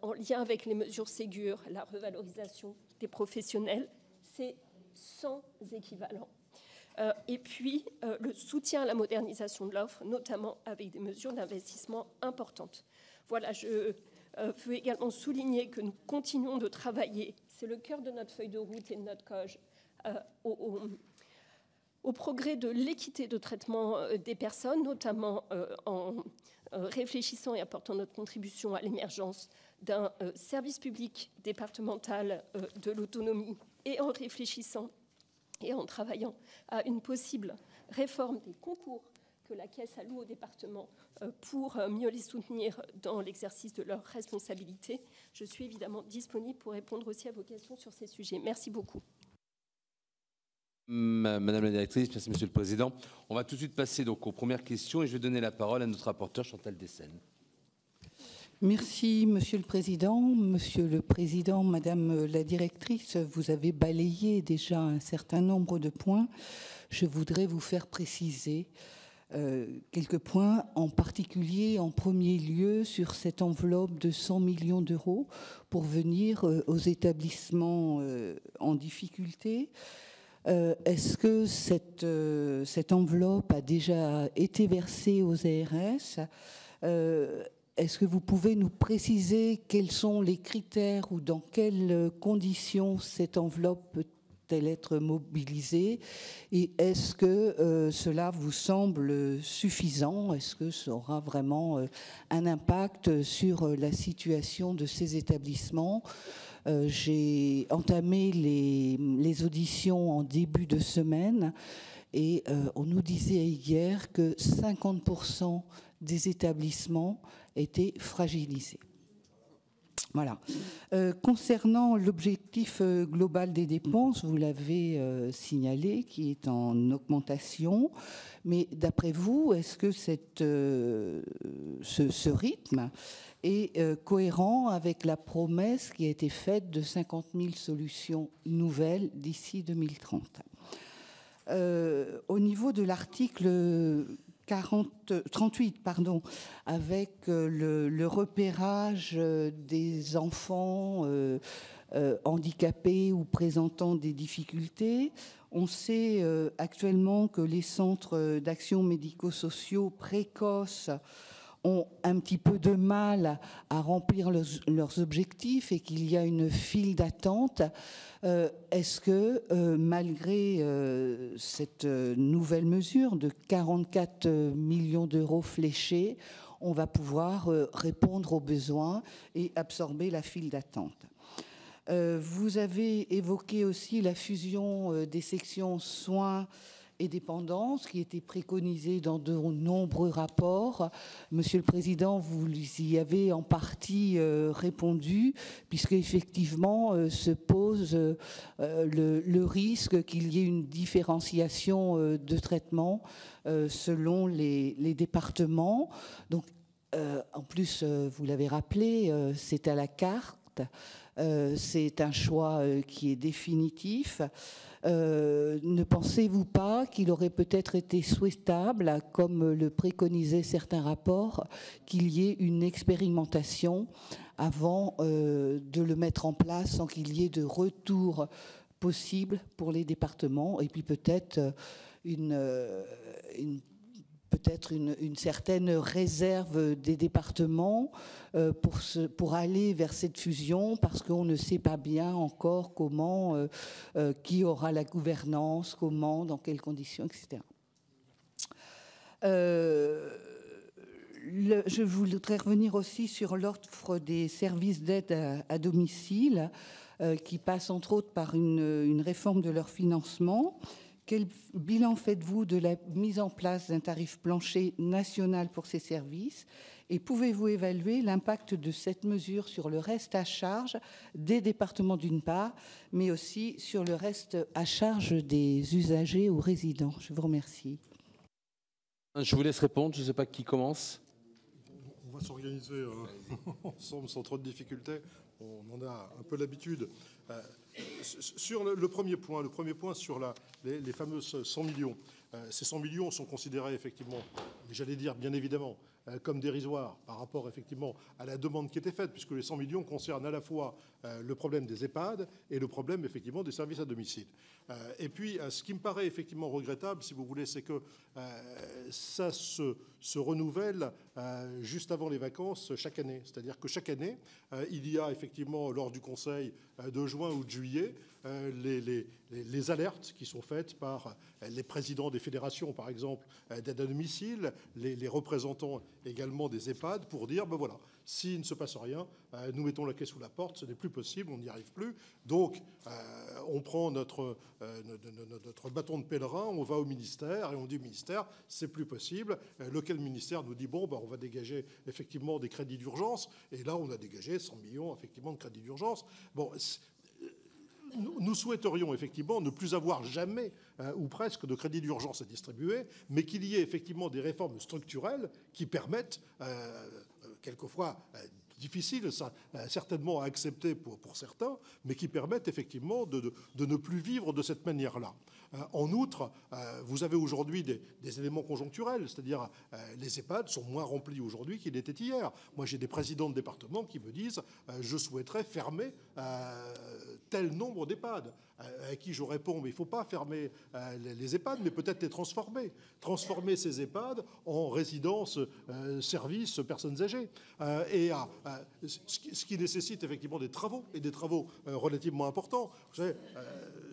en lien avec les mesures Ségur, la revalorisation des professionnels, c'est sans équivalent. Et puis, le soutien à la modernisation de l'offre, notamment avec des mesures d'investissement importantes. Voilà, je veux également souligner que nous continuons de travailler, c'est le cœur de notre feuille de route et de notre COG, au progrès de l'équité de traitement des personnes, notamment en réfléchissant et apportant notre contribution à l'émergence d'un service public départemental de l'autonomie, et en réfléchissant et en travaillant à une possible réforme des concours que la Caisse alloue aux départements pour mieux les soutenir dans l'exercice de leurs responsabilités. Je suis évidemment disponible pour répondre aussi à vos questions sur ces sujets. Merci beaucoup. Madame la directrice, merci Monsieur le Président. On va tout de suite passer donc aux premières questions et je vais donner la parole à notre rapporteur Chantal Dessayne. Merci Monsieur le Président. Monsieur le Président, Madame la directrice, vous avez balayé déjà un certain nombre de points. Je voudrais vous faire préciser quelques points, en particulier en premier lieu sur cette enveloppe de 100 millions d'euros pour venir aux établissements en difficulté. Est-ce que cette enveloppe a déjà été versée aux ARS ? Est-ce que vous pouvez nous préciser quels sont les critères ou dans quelles conditions cette enveloppe peut-elle être mobilisée ? Et est-ce que cela vous semble suffisant ? Est-ce que ça aura vraiment un impact sur la situation de ces établissements ? J'ai entamé les auditions en début de semaine et on nous disait hier que 50% des établissements étaient fragilisés. Voilà. Concernant l'objectif global des dépenses, vous l'avez signalé, qui est en augmentation. Mais d'après vous, est-ce que ce rythme est cohérent avec la promesse qui a été faite de 50 000 solutions nouvelles d'ici 2030 ? Au niveau de l'article 38, avec le repérage des enfants handicapés ou présentant des difficultés. On sait actuellement que les centres d'action médico-sociaux précoces ont un petit peu de mal à remplir leurs objectifs et qu'il y a une file d'attente. Est-ce que, malgré cette nouvelle mesure de 44 millions d'euros fléchés, on va pouvoir répondre aux besoins et absorber la file d'attente ? Vous avez évoqué aussi la fusion des sections soins et dépendance qui était préconisée dans de nombreux rapports. Monsieur le Président, vous y avez en partie répondu, puisque effectivement se pose le risque qu'il y ait une différenciation de traitement selon les départements. Donc, en plus, vous l'avez rappelé, c'est à la carte. C'est un choix qui est définitif. Ne pensez-vous pas qu'il aurait peut-être été souhaitable, comme le préconisaient certains rapports, qu'il y ait une expérimentation avant de le mettre en place sans qu'il y ait de retour possible pour les départements, et puis peut-être une certaine réserve des départements pour aller vers cette fusion, parce qu'on ne sait pas bien encore comment, qui aura la gouvernance, comment, dans quelles conditions, etc. Je voudrais revenir aussi sur l'offre des services d'aide à domicile, qui passe entre autres par une réforme de leur financement. Quel bilan faites-vous de la mise en place d'un tarif plancher national pour ces services? Et pouvez-vous évaluer l'impact de cette mesure sur le reste à charge des départements d'une part, mais aussi sur le reste à charge des usagers ou résidents? Je vous remercie. Je vous laisse répondre. Je ne sais pas qui commence. On va s'organiser ensemble sans trop de difficultés. On en a un peu l'habitude. Sur le premier point sur les fameuses 100 millions. Ces 100 millions sont considérés effectivement, j'allais dire bien évidemment, comme dérisoires par rapport effectivement à la demande qui était faite, puisque les 100 millions concernent à la fois le problème des EHPAD et le problème effectivement des services à domicile. Et puis, ce qui me paraît effectivement regrettable, si vous voulez, c'est que ça se renouvelle juste avant les vacances chaque année. C'est-à-dire que chaque année, il y a effectivement, lors du Conseil de juin ou de juillet, les alertes qui sont faites par les présidents des fédérations, par exemple, d'aide à domicile, les représentants également des EHPAD, pour dire, ben voilà, s'il ne se passe rien, nous mettons la clé sous la porte, ce n'est plus possible, on n'y arrive plus. Donc, on prend notre bâton de pèlerin, on va au ministère et on dit au ministère, c'est plus possible. Lequel ministère nous dit, bon, ben, on va dégager effectivement des crédits d'urgence. Et là, on a dégagé 100 millions effectivement de crédits d'urgence. Bon, nous souhaiterions effectivement ne plus avoir jamais ou presque de crédits d'urgence à distribuer, mais qu'il y ait effectivement des réformes structurelles qui permettent, quelquefois difficiles certainement à accepter pour certains, mais qui permettent effectivement de ne plus vivre de cette manière-là. En outre, vous avez aujourd'hui des éléments conjoncturels, c'est-à-dire les EHPAD sont moins remplis aujourd'hui qu'ils l'étaient hier. Moi, j'ai des présidents de département qui me disent je souhaiterais fermer tel nombre d'EHPAD. À qui je réponds, mais il ne faut pas fermer les EHPAD, mais peut-être les transformer. Transformer ces EHPAD en résidences, services, personnes âgées. Ce qui nécessite effectivement des travaux, et des travaux relativement importants. Vous savez,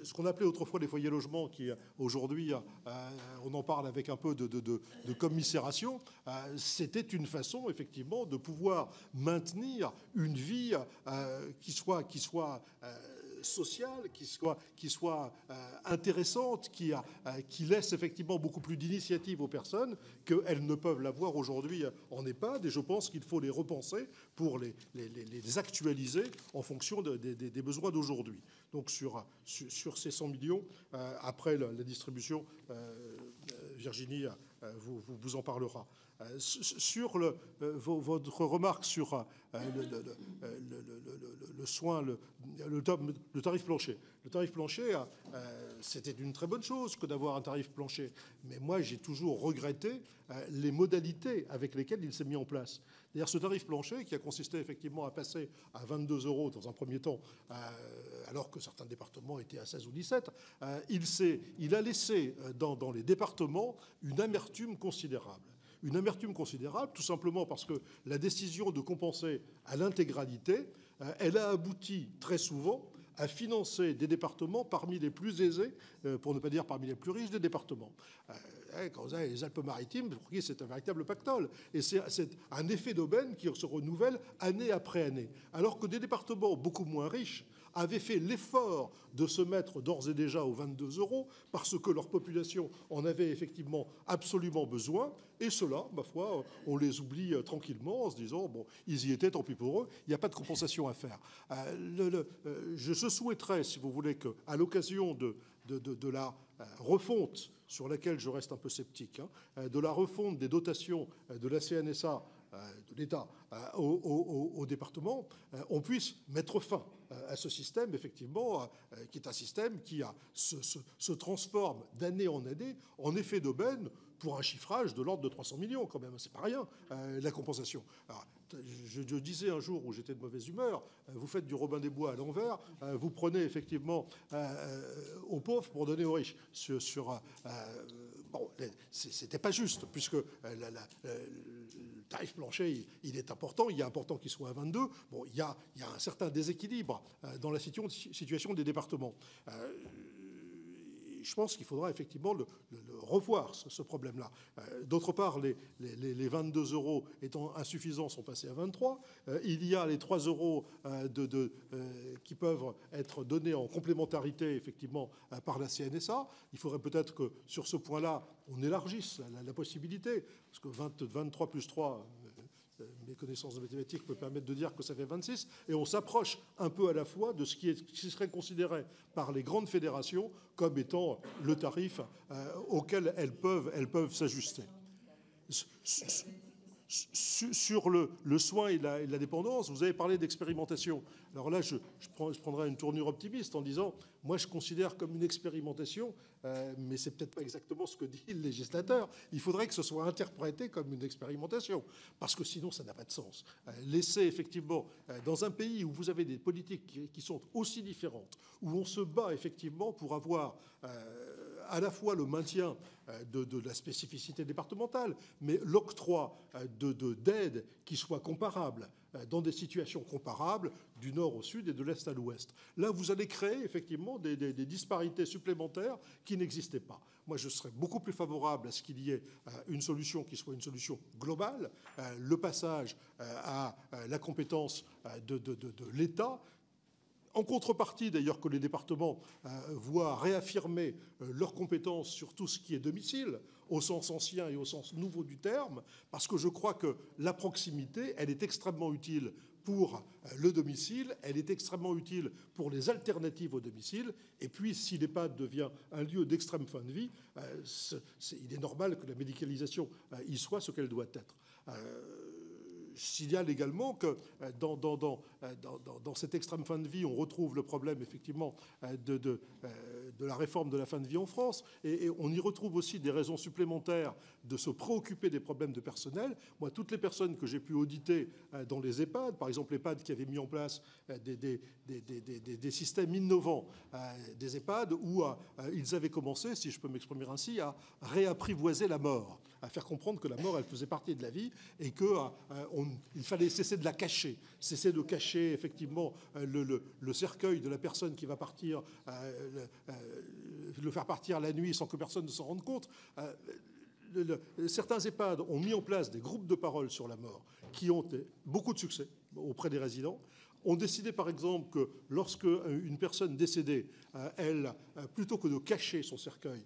ce qu'on appelait autrefois les foyers logements, qui aujourd'hui, on en parle avec un peu de commisération, c'était une façon effectivement de pouvoir maintenir une vie qui soit sociale, qui soit intéressante, qui laisse effectivement beaucoup plus d'initiative aux personnes qu'elles ne peuvent l'avoir aujourd'hui en EHPAD. Et je pense qu'il faut les repenser pour les actualiser en fonction des besoins d'aujourd'hui. Donc sur ces 100 millions, après la distribution, Virginie vous en parlera. Sur votre remarque sur le soin, le tarif plancher. Le tarif plancher, c'était une très bonne chose que d'avoir un tarif plancher. Mais moi, j'ai toujours regretté les modalités avec lesquelles il s'est mis en place. C'est-à-dire ce tarif plancher qui a consisté effectivement à passer à 22 € dans un premier temps, alors que certains départements étaient à 16 ou 17, il a laissé dans les départements une amertume considérable. Une amertume considérable, tout simplement parce que la décision de compenser à l'intégralité, elle a abouti très souvent à financer des départements parmi les plus aisés, pour ne pas dire parmi les plus riches des départements. Quand vous avez les Alpes-Maritimes, pour qui c'est un véritable pactole. Et c'est un effet d'aubaine qui se renouvelle année après année. Alors que des départements beaucoup moins riches avaient fait l'effort de se mettre d'ores et déjà aux 22 € parce que leur population en avait effectivement absolument besoin. Et cela, ma foi, on les oublie tranquillement en se disant, bon, ils y étaient, tant pis pour eux, il n'y a pas de compensation à faire. Je souhaiterais, si vous voulez, qu'à l'occasion de la refonte, sur laquelle je reste un peu sceptique, de la refonte des dotations de la CNSA, de l'État au département, on puisse mettre fin à ce système, effectivement, qui est un système qui se transforme d'année en année en effet d'aubaine pour un chiffrage de l'ordre de 300 millions, quand même. C'est pas rien, la compensation. Alors, je disais un jour où j'étais de mauvaise humeur, vous faites du Robin des Bois à l'envers, vous prenez effectivement aux pauvres pour donner aux riches. Bon, c'était pas juste, puisque le tarif plancher, il est important, il est important qu'il soit à 22. Bon, il y a un certain déséquilibre dans la situation des départements. je pense qu'il faudra effectivement le revoir, ce problème-là. D'autre part, les 22 € étant insuffisants sont passés à 23. Il y a les 3 € qui peuvent être donnés en complémentarité, effectivement, par la CNSA. Il faudrait peut-être que, sur ce point-là, on élargisse la possibilité, parce que 23 plus 3... mes connaissances de mathématiques me permettent de dire que ça fait 26, et on s'approche un peu à la fois de ce qui serait considéré par les grandes fédérations comme étant le tarif auquel elles peuvent s'ajuster. Sur le soin et la dépendance, vous avez parlé d'expérimentation. Alors là, je prendrai une tournure optimiste en disant, moi je considère comme une expérimentation, mais c'est peut-être pas exactement ce que dit le législateur, il faudrait que ce soit interprété comme une expérimentation, parce que sinon ça n'a pas de sens. Laisser effectivement, dans un pays où vous avez des politiques qui sont aussi différentes, où on se bat effectivement pour avoir à la fois le maintien de la spécificité départementale, mais l'octroi d'aides qui soient comparables, dans des situations comparables, du nord au sud et de l'est à l'ouest. Là, vous allez créer effectivement des disparités supplémentaires qui n'existaient pas. Moi, je serais beaucoup plus favorable à ce qu'il y ait une solution qui soit une solution globale, le passage à la compétence de l'État, en contrepartie, d'ailleurs, que les départements voient réaffirmer leurs compétences sur tout ce qui est domicile, au sens ancien et au sens nouveau du terme, parce que je crois que la proximité, elle est extrêmement utile pour le domicile, elle est extrêmement utile pour les alternatives au domicile, et puis si l'EHPAD devient un lieu d'extrême fin de vie, il est normal que la médicalisation y soit ce qu'elle doit être. Je signale également que dans cette extrême fin de vie, on retrouve le problème effectivement de la réforme de la fin de vie en France, et on y retrouve aussi des raisons supplémentaires de se préoccuper des problèmes de personnel. Moi, toutes les personnes que j'ai pu auditer dans les EHPAD, par exemple l'EHPAD qui avait mis en place des systèmes innovants, des EHPAD où ils avaient commencé, si je peux m'exprimer ainsi, à réapprivoiser la mort, à faire comprendre que la mort, elle faisait partie de la vie et qu'il fallait cesser de la cacher, cesser de cacher effectivement le cercueil de la personne qui va partir, le faire partir la nuit sans que personne ne s'en rende compte. Certains EHPAD ont mis en place des groupes de parole sur la mort qui ont beaucoup de succès auprès des résidents. On décidait par exemple que lorsque une personne décédée, elle, plutôt que de cacher son cercueil,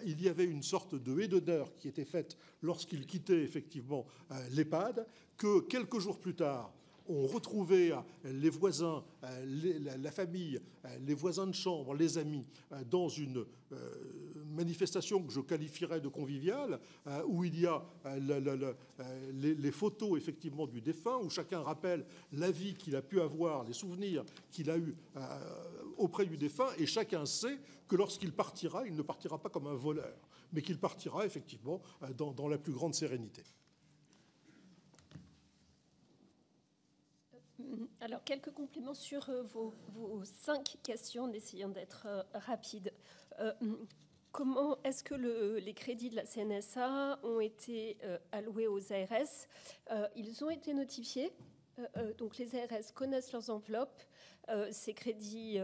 il y avait une sorte de haie d'honneur qui était faite lorsqu'il quittait effectivement l'EHPAD, que quelques jours plus tard, on retrouvait les voisins, la famille, les voisins de chambre, les amis, dans une manifestation que je qualifierais de conviviale, où il y a les photos effectivement du défunt, où chacun rappelle la vie qu'il a pu avoir, les souvenirs qu'il a eus auprès du défunt, et chacun sait que lorsqu'il partira, il ne partira pas comme un voleur, mais qu'il partira effectivement dans la plus grande sérénité. Alors, quelques compléments sur vos 5 questions, en essayant d'être rapide. Comment est-ce que les crédits de la CNSA ont été alloués aux ARS? Ils ont été notifiés. Donc, les ARS connaissent leurs enveloppes. Ces crédits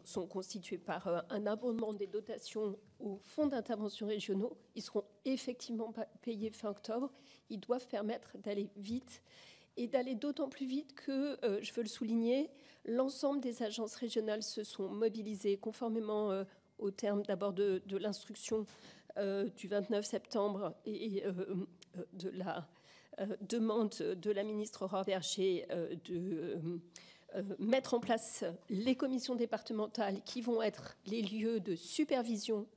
sont constitués par un abondement des dotations aux fonds d'intervention régionaux. Ils seront effectivement payés fin octobre. Ils doivent permettre d'aller vite. Et d'aller d'autant plus vite que, je veux le souligner, l'ensemble des agences régionales se sont mobilisées conformément au terme d'abord de l'instruction du 29 septembre et de la demande de la ministre Aurore Bergé de mettre en place les commissions départementales qui vont être les lieux de supervision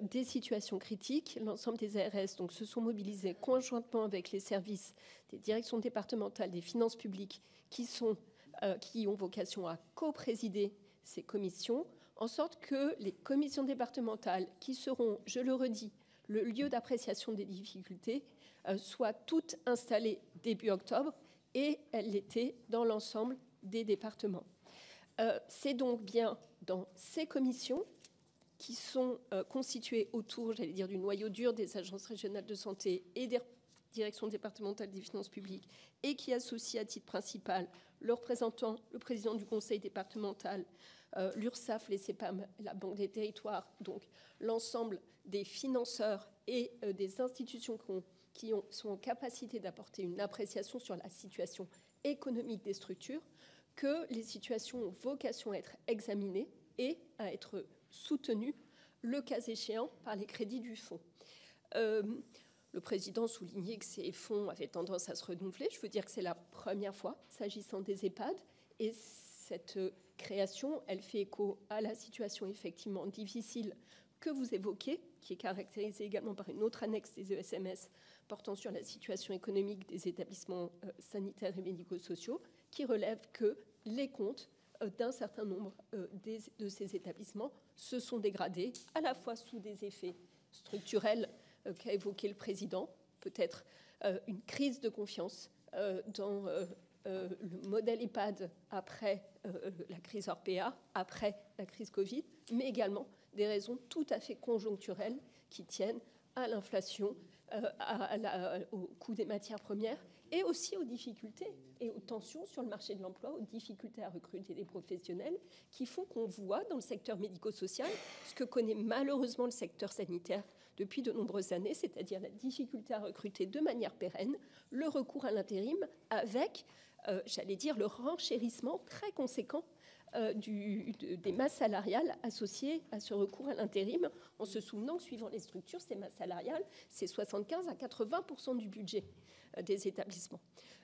des situations critiques. L'ensemble des ARS donc, se sont mobilisés conjointement avec les services des directions départementales des finances publiques qui ont vocation à co-présider ces commissions, en sorte que les commissions départementales, qui seront, je le redis, le lieu d'appréciation des difficultés, soient toutes installées début octobre, et elles l'étaient dans l'ensemble des départements. C'est donc bien dans ces commissions qui sont constituées autour, j'allais dire, du noyau dur des agences régionales de santé et des direction départementale des finances publiques, et qui associe à titre principal le représentant, le président du conseil départemental, l'URSSAF, les CEPAM, la Banque des territoires, donc l'ensemble des financeurs et des institutions qui sont en capacité d'apporter une appréciation sur la situation économique des structures, que les situations ont vocation à être examinées et à être soutenues, le cas échéant, par les crédits du fonds. Le président soulignait que ces fonds avaient tendance à se renouveler. Je veux dire que c'est la première fois, s'agissant des EHPAD, et cette création, elle fait écho à la situation effectivement difficile que vous évoquez, qui est caractérisée également par une autre annexe des ESMS portant sur la situation économique des établissements sanitaires et médico-sociaux, qui relève que les comptes d'un certain nombre de ces établissements se sont dégradés, à la fois sous des effets structurels qu'a évoqué le président, peut-être une crise de confiance dans le modèle EHPAD après la crise Orpea, après la crise Covid, mais également des raisons tout à fait conjoncturelles qui tiennent à l'inflation, au coût des matières premières et aussi aux difficultés et aux tensions sur le marché de l'emploi, aux difficultés à recruter des professionnels qui font qu'on voit dans le secteur médico-social ce que connaît malheureusement le secteur sanitaire depuis de nombreuses années, c'est-à-dire la difficulté à recruter de manière pérenne, le recours à l'intérim avec, j'allais dire, le renchérissement très conséquent des masses salariales associées à ce recours à l'intérim, en se souvenant que suivant les structures, ces masses salariales, c'est 75 à 80% du budget des établissements.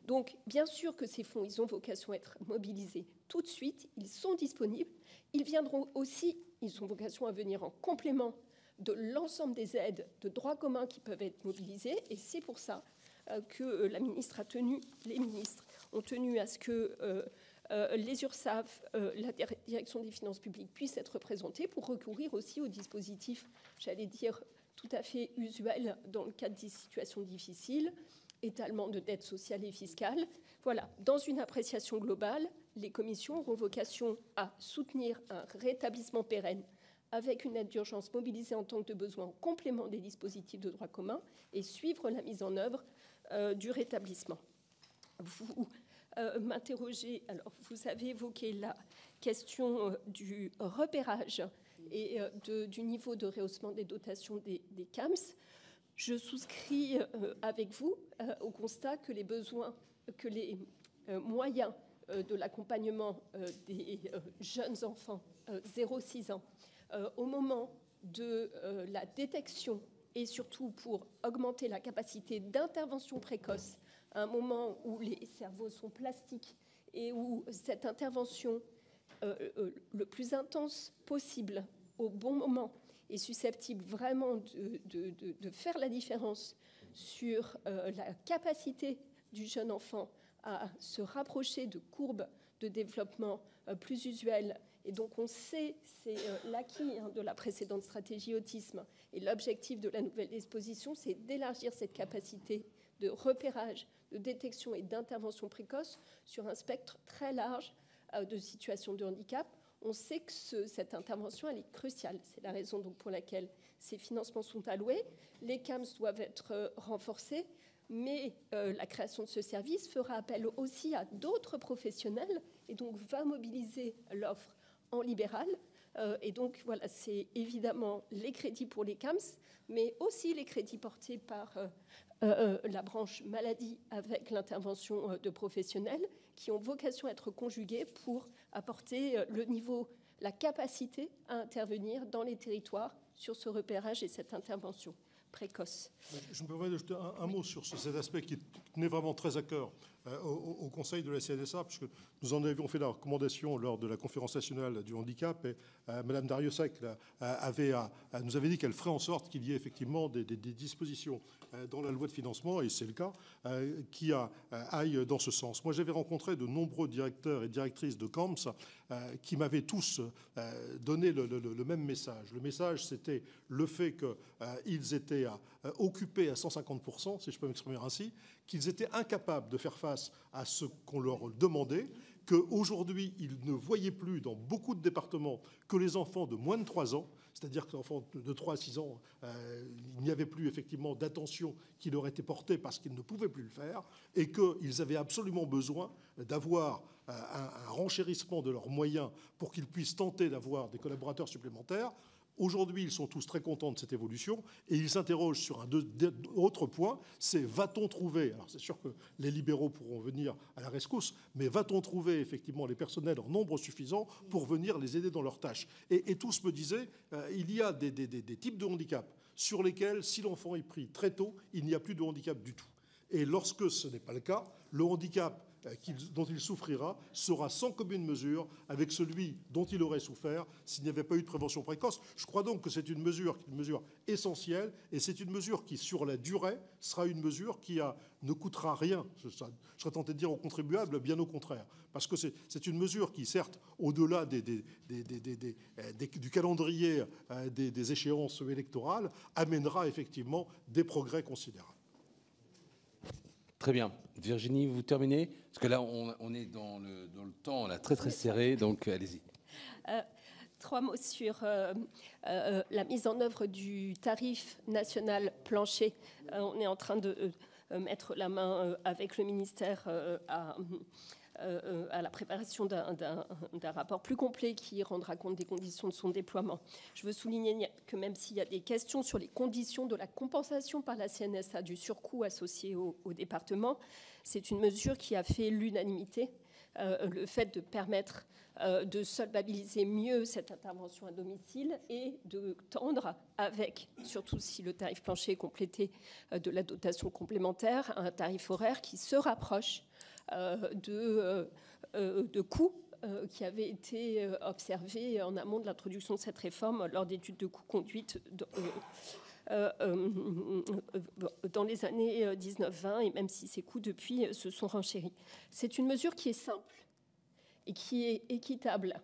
Donc, bien sûr que ces fonds, ils ont vocation à être mobilisés tout de suite, ils sont disponibles, ils viendront aussi, ils ont vocation à venir en complément de l'ensemble des aides de droit commun qui peuvent être mobilisées, et c'est pour ça que la ministre a tenu, les ministres ont tenu à ce que les URSSAF, la direction des finances publiques puissent être représentés pour recourir aussi aux dispositifs, j'allais dire, tout à fait usuels dans le cadre des situations difficiles, étalement de dette sociale et fiscale. Voilà, dans une appréciation globale, les commissions auront vocation à soutenir un rétablissement pérenne avec une aide d'urgence mobilisée en tant que de besoin en complément des dispositifs de droit commun et suivre la mise en œuvre du rétablissement. Vous m'interrogez, alors vous avez évoqué la question du repérage et du niveau de rehaussement des dotations des CAMS. Je souscris avec vous au constat que les besoins, que les moyens de l'accompagnement des jeunes enfants 0-6 ans au moment de la détection et surtout pour augmenter la capacité d'intervention précoce à un moment où les cerveaux sont plastiques et où cette intervention le plus intense possible au bon moment est susceptible vraiment de faire la différence sur la capacité du jeune enfant à se rapprocher de courbes de développement plus usuelles. Et donc on sait, c'est l'acquis de la précédente stratégie autisme, et l'objectif de la nouvelle disposition, c'est d'élargir cette capacité de repérage, de détection et d'intervention précoce sur un spectre très large de situations de handicap. On sait que cette intervention, elle est cruciale. C'est la raison donc pour laquelle ces financements sont alloués. Les CAMS doivent être renforcés, mais la création de ce service fera appel aussi à d'autres professionnels et donc va mobiliser l'offre en libéral. Et donc, voilà, c'est évidemment les crédits pour les CAMS, mais aussi les crédits portés par la branche maladie avec l'intervention de professionnels qui ont vocation à être conjugués pour apporter le niveau, la capacité à intervenir dans les territoires sur ce repérage et cette intervention précoce. Je me permets d'ajouter un mot sur cet aspect qui tenait vraiment très à cœur au Conseil de la CNSA, puisque nous en avions fait la recommandation lors de la conférence nationale du handicap, et Mme Darrieussecq nous avait dit qu'elle ferait en sorte qu'il y ait effectivement des dispositions dans la loi de financement, et c'est le cas, qui aillent dans ce sens. Moi, j'avais rencontré de nombreux directeurs et directrices de CAMS qui m'avaient tous donné le même message. Le message, c'était le fait qu'ils étaient occupés à 150%, si je peux m'exprimer ainsi, qu'ils étaient incapables de faire face à ce qu'on leur demandait, qu'aujourd'hui, ils ne voyaient plus dans beaucoup de départements que les enfants de moins de 3 ans, c'est-à-dire que les enfants de 3 à 6 ans, il n'y avait plus effectivement d'attention qui leur était portée parce qu'ils ne pouvaient plus le faire, et qu'ils avaient absolument besoin d'avoir un renchérissement de leurs moyens pour qu'ils puissent tenter d'avoir des collaborateurs supplémentaires. Aujourd'hui, ils sont tous très contents de cette évolution et ils s'interrogent sur un autre point, c'est va-t-on trouver, alors c'est sûr que les libéraux pourront venir à la rescousse, mais va-t-on trouver effectivement les personnels en nombre suffisant pour venir les aider dans leurs tâches? Et tous me disaient, il y a des types de handicap sur lesquels, si l'enfant est pris très tôt, il n'y a plus de handicap du tout. Et lorsque ce n'est pas le cas, le handicap dont il souffrira sera sans commune mesure avec celui dont il aurait souffert s'il n'y avait pas eu de prévention précoce. Je crois donc que c'est une mesure essentielle et c'est une mesure qui, sur la durée, sera une mesure qui ne coûtera rien, je serais tenté de dire aux contribuables, bien au contraire. Parce que c'est une mesure qui, certes, au-delà du calendrier des échéances électorales, amènera effectivement des progrès considérables. Très bien. Virginie, vous terminez? Parce que là, on est dans le temps, là, très serré, donc allez-y. 3 mots sur la mise en œuvre du tarif national plancher. On est en train de mettre la main avec le ministère à la préparation d'un rapport plus complet qui rendra compte des conditions de son déploiement. Je veux souligner que même s'il y a des questions sur les conditions de la compensation par la CNSA du surcoût associé au département, c'est une mesure qui a fait l'unanimité. Le fait de permettre de solvabiliser mieux cette intervention à domicile et de tendre avec, surtout si le tarif plancher est complété de la dotation complémentaire, un tarif horaire qui se rapproche de coûts qui avaient été observés en amont de l'introduction de cette réforme lors d'études de coûts conduites dans les années 19-20, et même si ces coûts depuis se sont renchéris. C'est une mesure qui est simple et qui est équitable.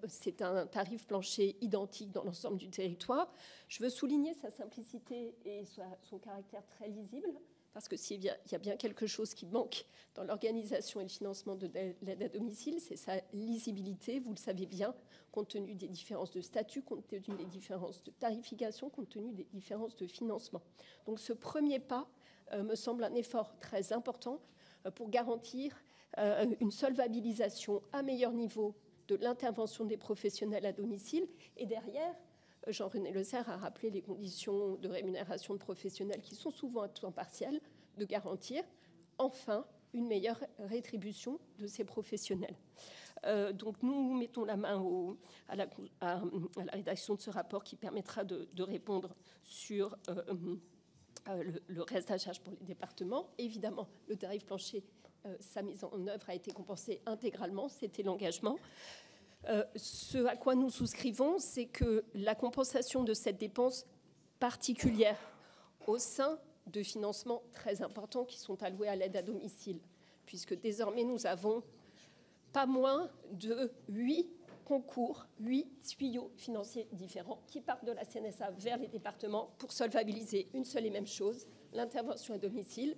C'est un tarif plancher identique dans l'ensemble du territoire. Je veux souligner sa simplicité et son caractère très lisible, parce que s'il y a bien quelque chose qui manque dans l'organisation et le financement de l'aide à domicile, c'est sa lisibilité, vous le savez bien, compte tenu des différences de statut, compte tenu des différences de tarification, compte tenu des différences de financement. Donc ce premier pas me semble un effort très important pour garantir une solvabilisation à meilleur niveau de l'intervention des professionnels à domicile. Et derrière, Jean-René Lecerf a rappelé les conditions de rémunération de professionnels qui sont souvent à temps partiel, de garantir enfin une meilleure rétribution de ces professionnels. Donc nous mettons la main à la rédaction de ce rapport qui permettra de répondre sur le reste à charge pour les départements. Évidemment, le tarif plancher, sa mise en œuvre a été compensée intégralement, c'était l'engagement. Ce à quoi nous souscrivons, c'est que la compensation de cette dépense particulière au sein de financements très importants qui sont alloués à l'aide à domicile, puisque désormais nous avons pas moins de 8 concours, 8 tuyaux financiers différents qui partent de la CNSA vers les départements pour solvabiliser une seule et même chose, l'intervention à domicile.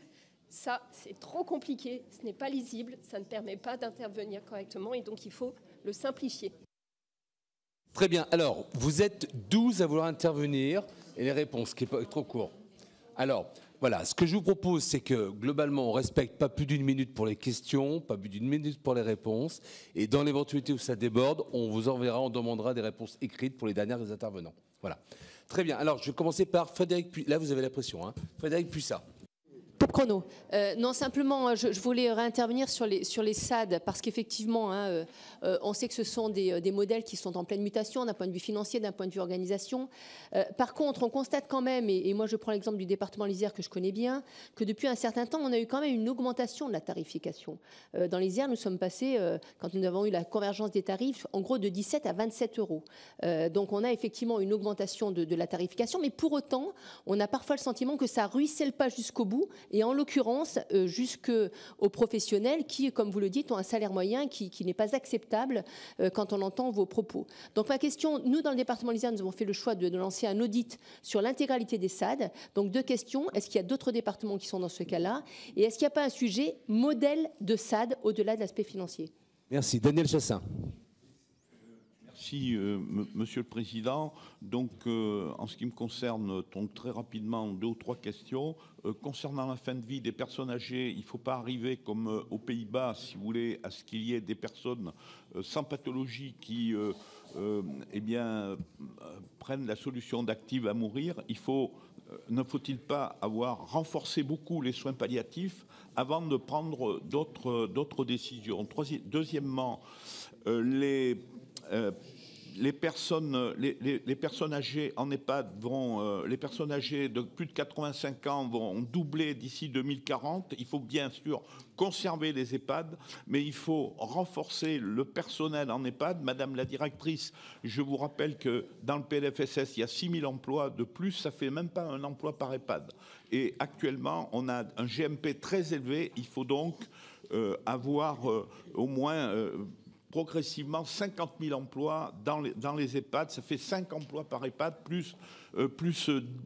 Ça, c'est trop compliqué, ce n'est pas lisible, ça ne permet pas d'intervenir correctement et donc il faut le simplifier. Très bien. Alors, vous êtes 12 à vouloir intervenir et les réponses, qui est pas trop court. Alors, voilà, ce que je vous propose, c'est que globalement, on respecte pas plus d'1 minute pour les questions, pas plus d'1 minute pour les réponses. Et dans l'éventualité où ça déborde, on vous enverra, on demandera des réponses écrites pour les derniers intervenants. Voilà. Très bien. Alors, je vais commencer par Frédéric Puissat. Là, vous avez la pression, hein. Frédéric Puissat. Top chrono. Non, simplement, je voulais réintervenir sur les SAD, parce qu'effectivement, on sait que ce sont des modèles qui sont en pleine mutation d'un point de vue financier, d'un point de vue organisation. Par contre, on constate quand même, et moi je prends l'exemple du département de l'Isère que je connais bien, que depuis un certain temps, on a eu quand même une augmentation de la tarification. Dans l'Isère, nous sommes passés, quand nous avons eu la convergence des tarifs, en gros de 17 à 27 euros. Donc on a effectivement une augmentation de la tarification, mais pour autant, on a parfois le sentiment que ça ne ruisselle pas jusqu'au bout, et en l'occurrence jusqu'aux professionnels qui, comme vous le dites, ont un salaire moyen qui n'est pas acceptable quand on entend vos propos. Donc ma question, nous dans le département de l'Isère, nous avons fait le choix de lancer un audit sur l'intégralité des SAD. Donc 2 questions, est-ce qu'il y a d'autres départements qui sont dans ce cas-là? Et est-ce qu'il n'y a pas un sujet modèle de SAD au-delà de l'aspect financier? Merci. Daniel Chassaing. Merci, Monsieur le Président. Donc, en ce qui me concerne, donc, très rapidement, 2 ou 3 questions. Concernant la fin de vie des personnes âgées, il ne faut pas arriver comme aux Pays-Bas, si vous voulez, à ce qu'il y ait des personnes sans pathologie qui eh bien, prennent la solution d'active à mourir. Ne faut-il pas avoir renforcé beaucoup les soins palliatifs avant de prendre d'autres décisions? Deuxièmement, les personnes âgées en EHPAD les personnes âgées de plus de 85 ans vont doubler d'ici 2040. Il faut bien sûr conserver les EHPAD, mais il faut renforcer le personnel en EHPAD. Madame la directrice, je vous rappelle que dans le PLFSS, il y a 6 000 emplois de plus. Ça fait même pas un emploi par EHPAD. Et actuellement, on a un GMP très élevé. Il faut donc avoir au moins progressivement 50 000 emplois dans les EHPAD. Ça fait 5 emplois par EHPAD, plus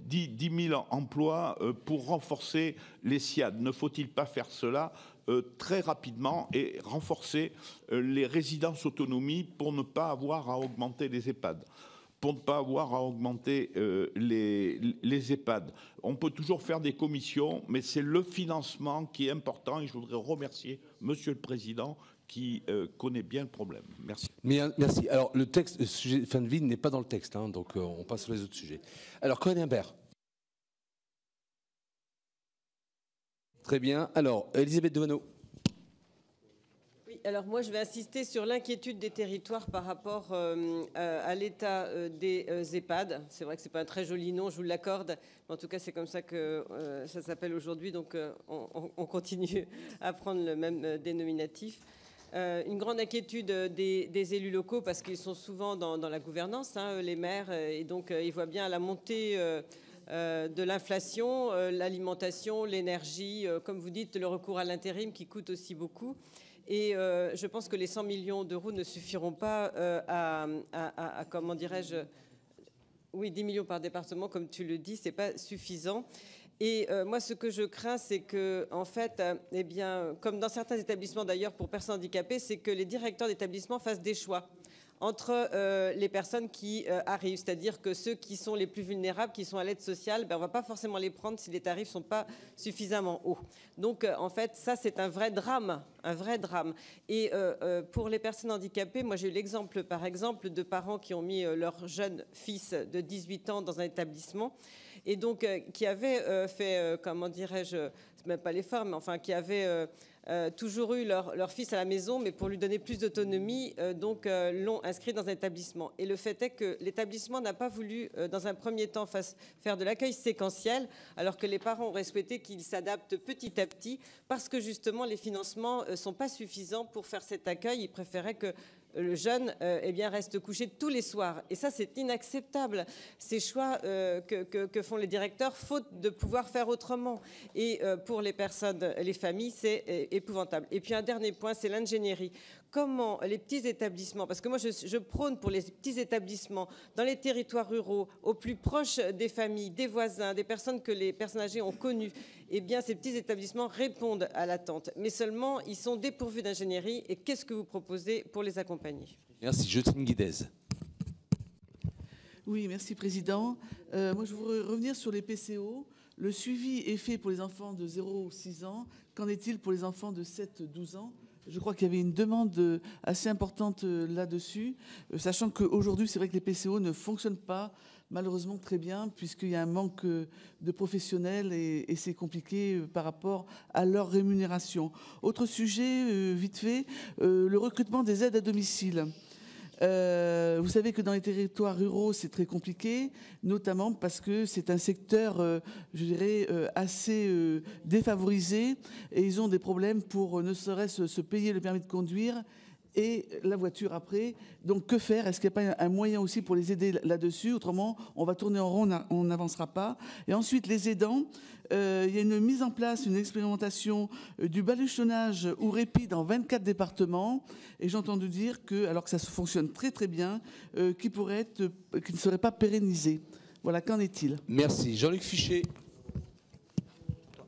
10 000 emplois pour renforcer les SIAD. Ne faut-il pas faire cela très rapidement et renforcer les résidences autonomie pour ne pas avoir à augmenter les EHPAD, pour ne pas avoir à augmenter les EHPAD. On peut toujours faire des commissions, mais c'est le financement qui est important. Et je voudrais remercier Monsieur le Président qui connaît bien le problème. Merci. Merci. Alors, le texte, le sujet fin de vie n'est pas dans le texte, hein, donc on passe sur les autres sujets. Alors, Corinne Imbert. Très bien. Alors, Elisabeth Devano. Oui, alors moi, je vais insister sur l'inquiétude des territoires par rapport à l'état des EHPAD. C'est vrai que ce n'est pas un très joli nom, je vous l'accorde. Mais en tout cas, c'est comme ça que ça s'appelle aujourd'hui. Donc, on continue à prendre le même dénominatif. Une grande inquiétude des élus locaux parce qu'ils sont souvent dans la gouvernance, hein, les maires, et donc ils voient bien la montée de l'inflation, l'alimentation, l'énergie, comme vous dites, le recours à l'intérim qui coûte aussi beaucoup. Et je pense que les 100 millions d'euros ne suffiront pas à comment dirais-je, oui, 10 millions par département, comme tu le dis, c'est pas suffisant. Et moi, ce que je crains, c'est que, en fait, eh bien, comme dans certains établissements d'ailleurs pour personnes handicapées, c'est que les directeurs d'établissement fassent des choix entre les personnes qui arrivent. C'est-à-dire que ceux qui sont les plus vulnérables, qui sont à l'aide sociale, ben, on ne va pas forcément les prendre si les tarifs ne sont pas suffisamment hauts. Donc, en fait, ça, c'est un vrai drame. Un vrai drame. Et pour les personnes handicapées, moi, j'ai eu l'exemple, par exemple, de parents qui ont mis leur jeune fils de 18 ans dans un établissement et donc qui avaient fait, comment dirais-je, c'est même pas l'effort, mais enfin, qui avaient toujours eu leur fils à la maison, mais pour lui donner plus d'autonomie, donc l'ont inscrit dans un établissement. Et le fait est que l'établissement n'a pas voulu, dans un premier temps, faire de l'accueil séquentiel, alors que les parents auraient souhaité qu'il s'adapte petit à petit, parce que justement les financements ne sont pas suffisants pour faire cet accueil. Ils préféraient que le jeune eh bien, reste couché tous les soirs. Et ça, c'est inacceptable. Ces choix que font les directeurs, faute de pouvoir faire autrement. Et pour les personnes, les familles, c'est épouvantable. Et puis un dernier point, c'est l'ingénierie. Comment les petits établissements, parce que moi je prône pour les petits établissements dans les territoires ruraux, au plus proche des familles, des voisins, des personnes que les personnes âgées ont connues, eh bien ces petits établissements répondent à l'attente. Mais seulement, ils sont dépourvus d'ingénierie. Et qu'est-ce que vous proposez pour les accompagner? Merci. Jocelyne Guidez. Oui, merci Président. Moi je voudrais revenir sur les PCO. Le suivi est fait pour les enfants de 0-6 ans. Qu'en est-il pour les enfants de 7-12 ans? Je crois qu'il y avait une demande assez importante là-dessus, sachant qu'aujourd'hui, c'est vrai que les PCO ne fonctionnent pas malheureusement très bien, puisqu'il y a un manque de professionnels et c'est compliqué par rapport à leur rémunération. Autre sujet, vite fait, le recrutement des aides à domicile. Vous savez que dans les territoires ruraux, c'est très compliqué, notamment parce que c'est un secteur, je dirais, assez défavorisé et ils ont des problèmes pour ne serait-ce se payer le permis de conduire et la voiture après. Donc que faire? Est-ce qu'il n'y a pas un moyen aussi pour les aider là-dessus? Autrement, on va tourner en rond, on n'avancera pas. Et ensuite, les aidants, il y a une mise en place, une expérimentation du baluchonnage ou répit dans 24 départements. Et j'ai entendu dire que, alors que ça se fonctionne très très bien, qui ne serait pas pérennisé. Voilà, qu'en est-il? Merci. Jean-Luc Fichet.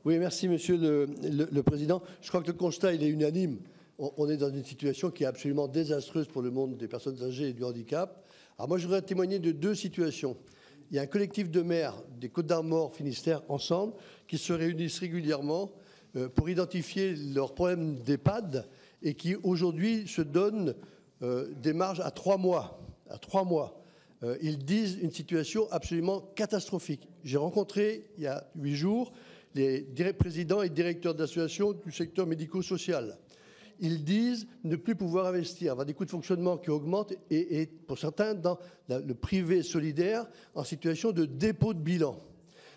Oui, merci Monsieur le Président. Je crois que le constat, il est unanime. on est dans une situation qui est absolument désastreuse pour le monde des personnes âgées et du handicap. Alors moi, je voudrais témoigner de 2 situations. Il y a un collectif de maires des Côtes-d'Armor, Finistère, ensemble, qui se réunissent régulièrement pour identifier leurs problèmes d'EHPAD et qui, aujourd'hui, se donnent des marges à 3 mois. À 3 mois. Ils disent une situation absolument catastrophique. J'ai rencontré, il y a 8 jours, les présidents et directeurs d'associations du secteur médico-social. Ils disent ne plus pouvoir investir, avoir des coûts de fonctionnement qui augmentent et pour certains, dans le privé solidaire, en situation de dépôt de bilan.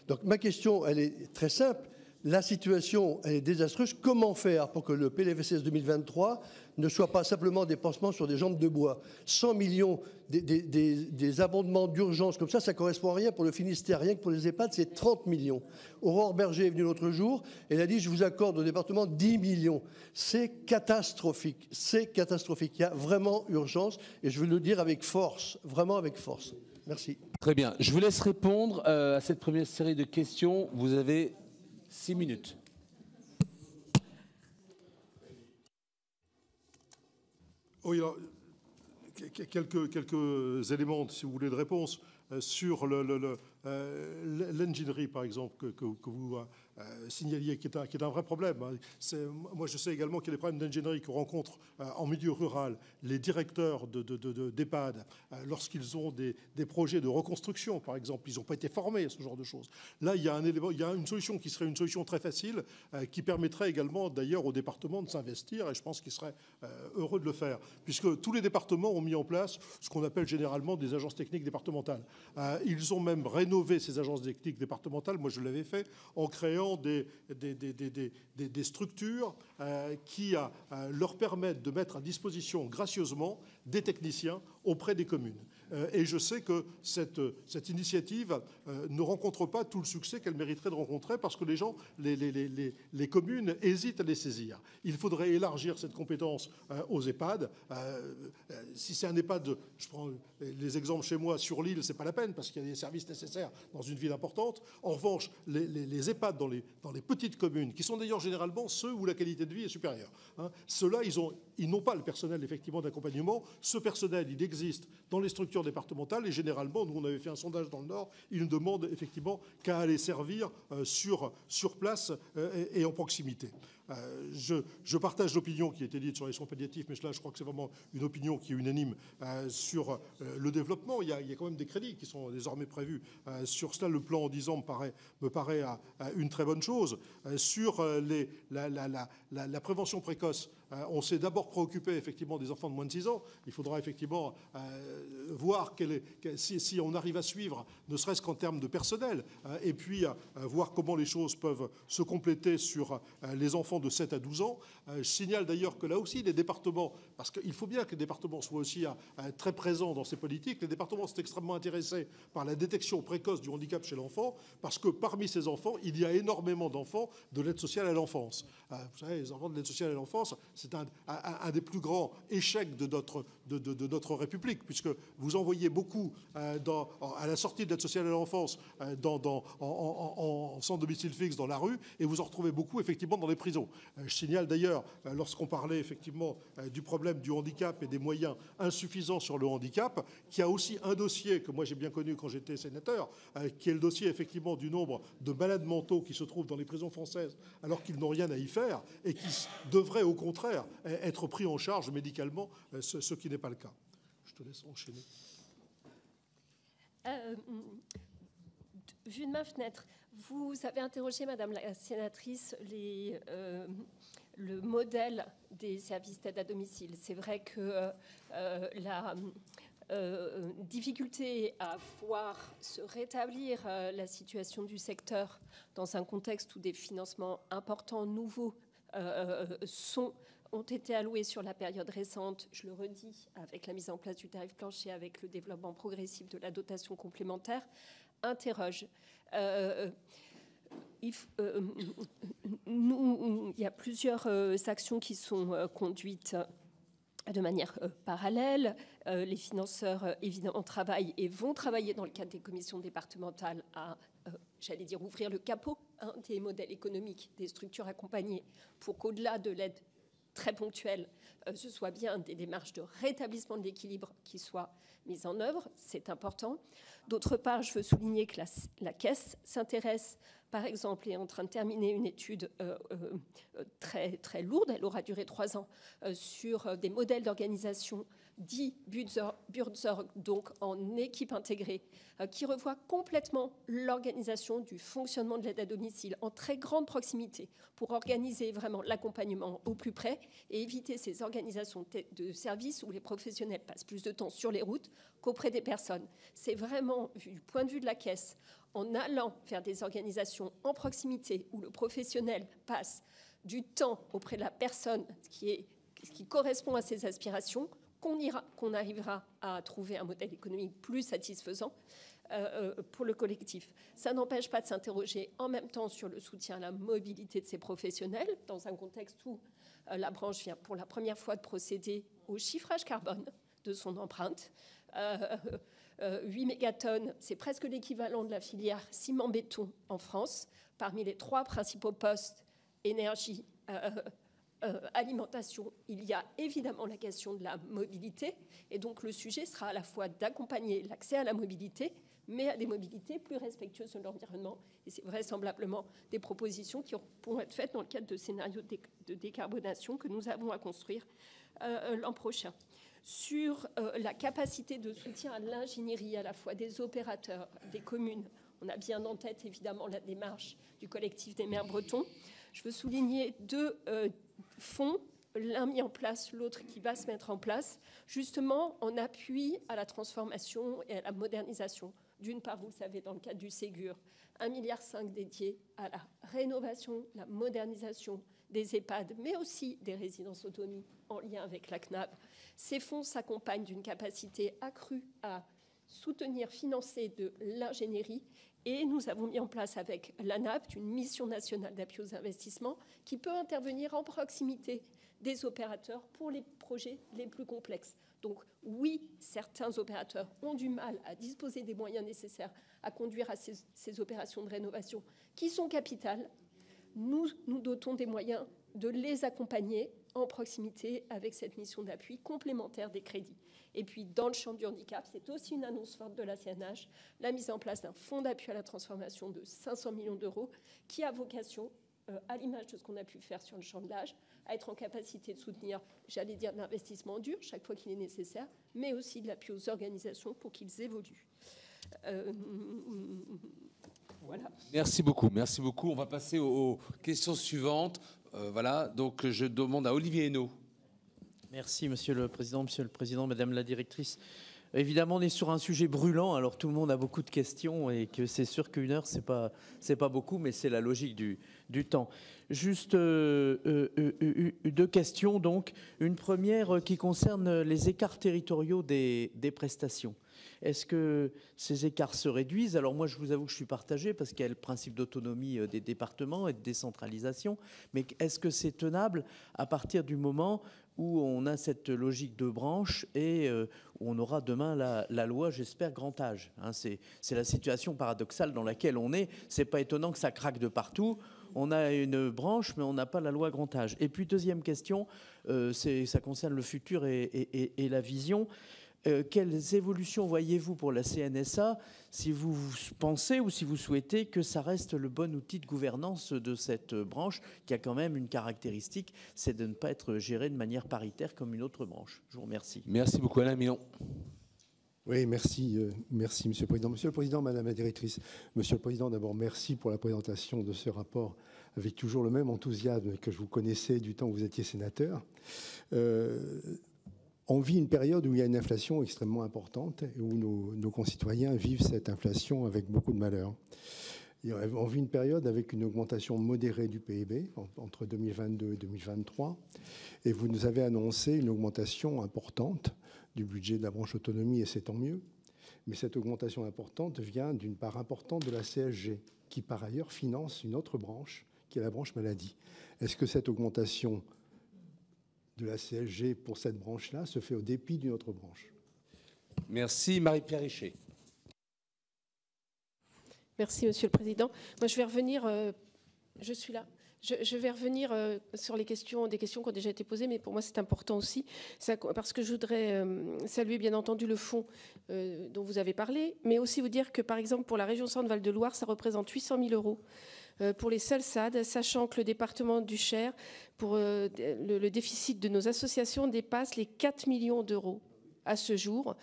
Donc ma question, elle est très simple. La situation, elle est désastreuse. Comment faire pour que le PLFSS 2023 ne soit pas simplement des pansements sur des jambes de bois? 100 millions des abondements d'urgence comme ça ne correspond à rien pour le Finistère. Rien que pour les EHPAD, c'est 30 millions. Aurore Berger est venue l'autre jour. Elle a dit, je vous accorde au département 10 millions. C'est catastrophique. C'est catastrophique. Il y a vraiment urgence. Et je veux le dire avec force, vraiment avec force. Merci. Très bien. Je vous laisse répondre à cette première série de questions. Vous avez 6 minutes. Oui, alors, quelques éléments, si vous voulez, de réponse sur l'ingénierie, par exemple, que vous signaliez, qui est un vrai problème. Moi, je sais également qu'il y a des problèmes d'ingénierie que rencontrent en milieu rural les directeurs d'EHPAD lorsqu'ils ont des projets de reconstruction, par exemple. Ils n'ont pas été formés à ce genre de choses. Là, il y a une solution qui serait une solution très facile, qui permettrait également, d'ailleurs, aux départements de s'investir, et je pense qu'ils seraient heureux de le faire, puisque tous les départements ont mis en place ce qu'on appelle généralement des agences techniques départementales. Ils ont même rénové ces agences techniques départementales. Moi, je l'avais fait en créant des structures qui leur permettent de mettre à disposition gracieusement des techniciens auprès des communes. Et je sais que cette initiative ne rencontre pas tout le succès qu'elle mériterait de rencontrer parce que les gens, les communes hésitent à les saisir. Il faudrait élargir cette compétence aux EHPAD. Si c'est un EHPAD, je prends les exemples chez moi, sur l'île, c'est pas la peine parce qu'il y a des services nécessaires dans une ville importante. En revanche, les EHPAD dans les petites communes, qui sont d'ailleurs généralement ceux où la qualité de vie est supérieure, ceux-là, ils n'ont pas le personnel effectivement d'accompagnement. Ce personnel, il existe dans les structures départementales et généralement, nous on avait fait un sondage dans le Nord, ils ne demandent effectivement qu'à aller servir sur place et en proximité. Je partage l'opinion qui a été dite sur les soins palliatifs, mais là, je crois que c'est vraiment une opinion qui est unanime sur le développement. Il y a quand même des crédits qui sont désormais prévus sur cela. Le plan en 10 ans me paraît une très bonne chose. Sur la prévention précoce, on s'est d'abord préoccupé effectivement des enfants de moins de 6 ans. Il faudra effectivement voir si on arrive à suivre, ne serait-ce qu'en termes de personnel, et puis voir comment les choses peuvent se compléter sur les enfants de 7 à 12 ans. Je signale d'ailleurs que là aussi, les départements, parce qu'il faut bien que les départements soient aussi très présents dans ces politiques, les départements sont extrêmement intéressés par la détection précoce du handicap chez l'enfant, parce que parmi ces enfants, il y a énormément d'enfants de l'aide sociale à l'enfance. Vous savez, les enfants de l'aide sociale à l'enfance, c'est un des plus grands échecs de notre République, puisque vous envoyez beaucoup à la sortie de l'aide sociale à l'enfance en sans domicile fixe dans la rue, et vous en retrouvez beaucoup effectivement dans les prisons. Je signale d'ailleurs, lorsqu'on parlait effectivement du problème du handicap et des moyens insuffisants sur le handicap, qu'il y a aussi un dossier que moi j'ai bien connu quand j'étais sénateur, qui est le dossier effectivement du nombre de malades mentaux qui se trouvent dans les prisons françaises alors qu'ils n'ont rien à y faire et qui devraient au contraire être pris en charge médicalement, ce qui n'est pas le cas. Je te laisse enchaîner. Vu de ma fenêtre, vous avez interrogé, Madame la sénatrice, le modèle des services d'aide à domicile. C'est vrai que la difficulté à voir se rétablir la situation du secteur dans un contexte où des financements importants, nouveaux, ont été alloués sur la période récente, je le redis, avec la mise en place du tarif plancher, avec le développement progressif de la dotation complémentaire, interroge. Il y a plusieurs actions qui sont conduites de manière parallèle. Les financeurs, évidemment, travaillent et vont travailler dans le cadre des commissions départementales à, j'allais dire, ouvrir le capot des modèles économiques, des structures accompagnées, pour qu'au-delà de l'aide très ponctuelles, ce soit bien des démarches de rétablissement de l'équilibre qui soient mises en œuvre, c'est important. D'autre part, je veux souligner que la Caisse s'intéresse, par exemple, est en train de terminer une étude très, très lourde, elle aura duré 3 ans, sur des modèles d'organisation dits Buurtzorg, donc en équipe intégrée, qui revoit complètement l'organisation du fonctionnement de l'aide à domicile en très grande proximité pour organiser vraiment l'accompagnement au plus près et éviter ces organisations de services où les professionnels passent plus de temps sur les routes qu'auprès des personnes. C'est vraiment, du point de vue de la Caisse, en allant vers des organisations en proximité où le professionnel passe du temps auprès de la personne qui correspond à ses aspirations, qu'on arrivera à trouver un modèle économique plus satisfaisant pour le collectif. Ça n'empêche pas de s'interroger en même temps sur le soutien à la mobilité de ces professionnels, dans un contexte où la branche vient pour la première fois de procéder au chiffrage carbone de son empreinte. 8 mégatonnes, c'est presque l'équivalent de la filière ciment-béton en France. Parmi les 3 principaux postes, énergie, alimentation, il y a évidemment la question de la mobilité. Et donc le sujet sera à la fois d'accompagner l'accès à la mobilité, mais à des mobilités plus respectueuses de l'environnement. Et c'est vraisemblablement des propositions qui pourront être faites dans le cadre de scénarios de décarbonation que nous avons à construire l'an prochain. Sur la capacité de soutien à l'ingénierie, à la fois des opérateurs, des communes, on a bien en tête évidemment la démarche du collectif des maires bretons. Je veux souligner 2 fonds, l'un mis en place, l'autre qui va se mettre en place, justement en appui à la transformation et à la modernisation. D'une part, vous le savez, dans le cadre du Ségur, 1,5 milliard dédié à la rénovation, la modernisation des EHPAD, mais aussi des résidences autonomie en lien avec la CNAV. Ces fonds s'accompagnent d'une capacité accrue à soutenir, financer de l'ingénierie. Et nous avons mis en place avec l'ANAPT une mission nationale d'appui aux investissements qui peut intervenir en proximité des opérateurs pour les projets les plus complexes. Donc oui, certains opérateurs ont du mal à disposer des moyens nécessaires à conduire à ces opérations de rénovation qui sont capitales. Nous dotons des moyens de les accompagner en proximité avec cette mission d'appui complémentaire des crédits. Et puis, dans le champ du handicap, c'est aussi une annonce forte de la CNH, la mise en place d'un fonds d'appui à la transformation de 500 millions d'euros qui a vocation, à l'image de ce qu'on a pu faire sur le champ de l'âge, à être en capacité de soutenir, j'allais dire, de l'investissement dur chaque fois qu'il est nécessaire, mais aussi de l'appui aux organisations pour qu'ils évoluent. Voilà. Merci beaucoup, merci beaucoup. On va passer aux questions suivantes. Voilà, donc je demande à Olivier Henno. Merci, Monsieur le Président, Madame la Directrice. Évidemment, on est sur un sujet brûlant, alors tout le monde a beaucoup de questions et que c'est sûr qu'une heure, c'est pas beaucoup, mais c'est la logique du temps. Juste 2 questions, donc. Une première qui concerne les écarts territoriaux des prestations. Est-ce que ces écarts se réduisent? Alors moi, je vous avoue que je suis partagé parce qu'il y a le principe d'autonomie des départements et de décentralisation, mais est-ce que c'est tenable à partir du moment où on a cette logique de branche et où on aura demain la loi, j'espère, grand âge, hein, c'est la situation paradoxale dans laquelle on est. C'est pas étonnant que ça craque de partout. On a une branche, mais on n'a pas la loi grand âge. Et puis, deuxième question, ça concerne le futur et la vision. Quelles évolutions voyez-vous pour la CNSA, si vous pensez ou si vous souhaitez que ça reste le bon outil de gouvernance de cette branche, qui a quand même une caractéristique, c'est de ne pas être gérée de manière paritaire comme une autre branche. Je vous remercie. Merci beaucoup, Alain Milon. Oui, merci, merci, Monsieur le Président. Monsieur le Président, Madame la Directrice, Monsieur le Président, d'abord, merci pour la présentation de ce rapport avec toujours le même enthousiasme que je vous connaissais du temps où vous étiez sénateur. On vit une période où il y a une inflation extrêmement importante et où nos concitoyens vivent cette inflation avec beaucoup de malheur. On vit une période avec une augmentation modérée du PIB entre 2022 et 2023. Et vous nous avez annoncé une augmentation importante du budget de la branche autonomie, et c'est tant mieux. Mais cette augmentation importante vient d'une part importante de la CSG, qui par ailleurs finance une autre branche, qui est la branche maladie. Est-ce que cette augmentation de la CSG pour cette branche-là se fait au dépit d'une autre branche? Merci. Marie-Pierre Richer. Merci, Monsieur le Président. Moi, je vais revenir, je suis là. Je vais revenir sur des questions qui ont déjà été posées, mais pour moi c'est important aussi, parce que je voudrais saluer bien entendu le fonds dont vous avez parlé, mais aussi vous dire que par exemple pour la région Centre-Val de Loire, ça représente 800 000 euros pour les seuls SAD, sachant que le département du Cher, pour le déficit de nos associations dépasse les 4 millions d'euros à ce jour,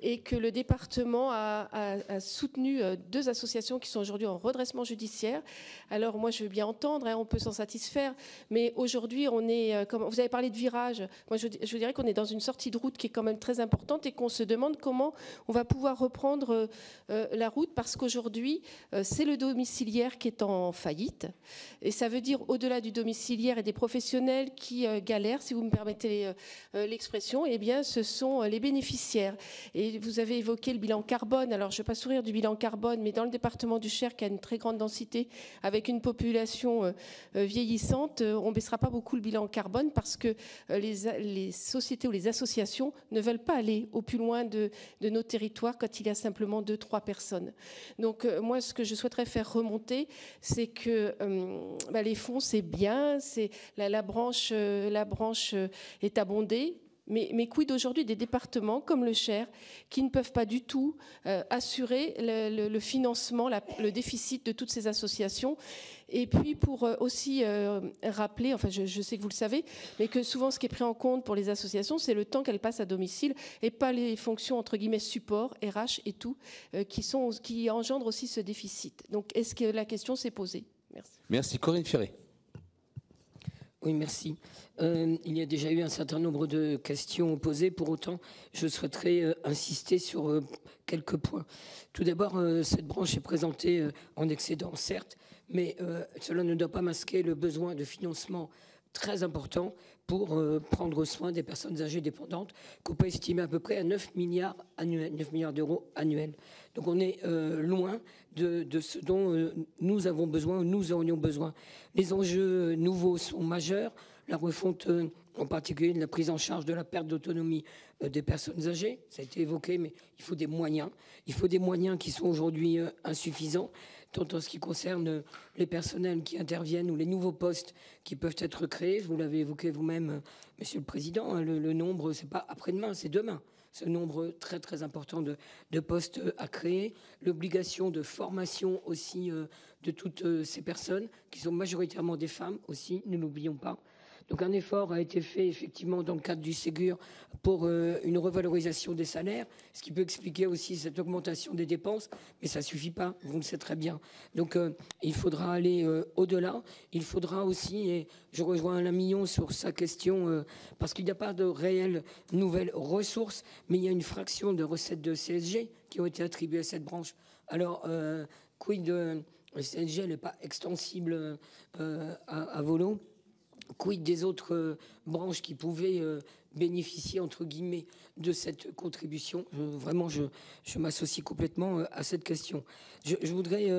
et que le département a soutenu 2 associations qui sont aujourd'hui en redressement judiciaire. Alors moi, je veux bien entendre, on peut s'en satisfaire, mais aujourd'hui, on est, comme vous avez parlé de virage, moi je dirais qu'on est dans une sortie de route qui est quand même très importante et qu'on se demande comment on va pouvoir reprendre la route, parce qu'aujourd'hui, c'est le domiciliaire qui est en faillite, et ça veut dire au-delà du domiciliaire et des professionnels qui galèrent, si vous me permettez l'expression, eh bien, ce sont les bénéficiaires. Et vous avez évoqué le bilan carbone. Alors, je ne vais pas sourire du bilan carbone, mais dans le département du Cher, qui a une très grande densité, avec une population vieillissante, on ne baissera pas beaucoup le bilan carbone parce que les sociétés ou les associations ne veulent pas aller au plus loin de nos territoires quand il y a simplement 2-3 personnes. Donc, moi, ce que je souhaiterais faire remonter, c'est que les fonds, c'est bien, la branche est abondée. Mais quid aujourd'hui des départements comme le Cher qui ne peuvent pas du tout assurer le financement, le déficit de toutes ces associations. Et puis pour aussi rappeler, enfin je sais que vous le savez, mais que souvent ce qui est pris en compte pour les associations, c'est le temps qu'elles passent à domicile et pas les fonctions entre guillemets support, RH et tout, qui engendrent aussi ce déficit. Donc est-ce que la question s'est posée? Merci. Merci. Corinne Ferré. Oui, merci. Il y a déjà eu un certain nombre de questions posées. Pour autant, je souhaiterais insister sur quelques points. Tout d'abord, cette branche est présentée en excédent, certes, mais cela ne doit pas masquer le besoin de financement très important pour prendre soin des personnes âgées dépendantes, qu'on peut estimer à peu près à 9 milliards d'euros annuels. Donc on est loin de ce dont nous avons besoin, nous aurions besoin. Les enjeux nouveaux sont majeurs. La refonte, en particulier de la prise en charge de la perte d'autonomie des personnes âgées, ça a été évoqué, mais il faut des moyens. Il faut des moyens qui sont aujourd'hui insuffisants, tant en ce qui concerne les personnels qui interviennent ou les nouveaux postes qui peuvent être créés. Vous l'avez évoqué vous-même, Monsieur le Président, le nombre, c'est pas après-demain, c'est demain. Ce nombre très très important de postes à créer, l'obligation de formation aussi de toutes ces personnes, qui sont majoritairement des femmes aussi, ne l'oublions pas. Donc un effort a été fait effectivement dans le cadre du Ségur pour une revalorisation des salaires, ce qui peut expliquer aussi cette augmentation des dépenses, mais ça ne suffit pas, vous le savez très bien. Donc il faudra aller au-delà. Il faudra aussi, et je rejoins Alain Millon sur sa question, parce qu'il n'y a pas de réelles nouvelles ressources, mais il y a une fraction de recettes de CSG qui ont été attribuées à cette branche. Alors, quid de la CSG, elle n'est pas extensible à volo. Quid des autres branches qui pouvaient bénéficier, entre guillemets, de cette contribution? Vraiment, je m'associe complètement à cette question. Je voudrais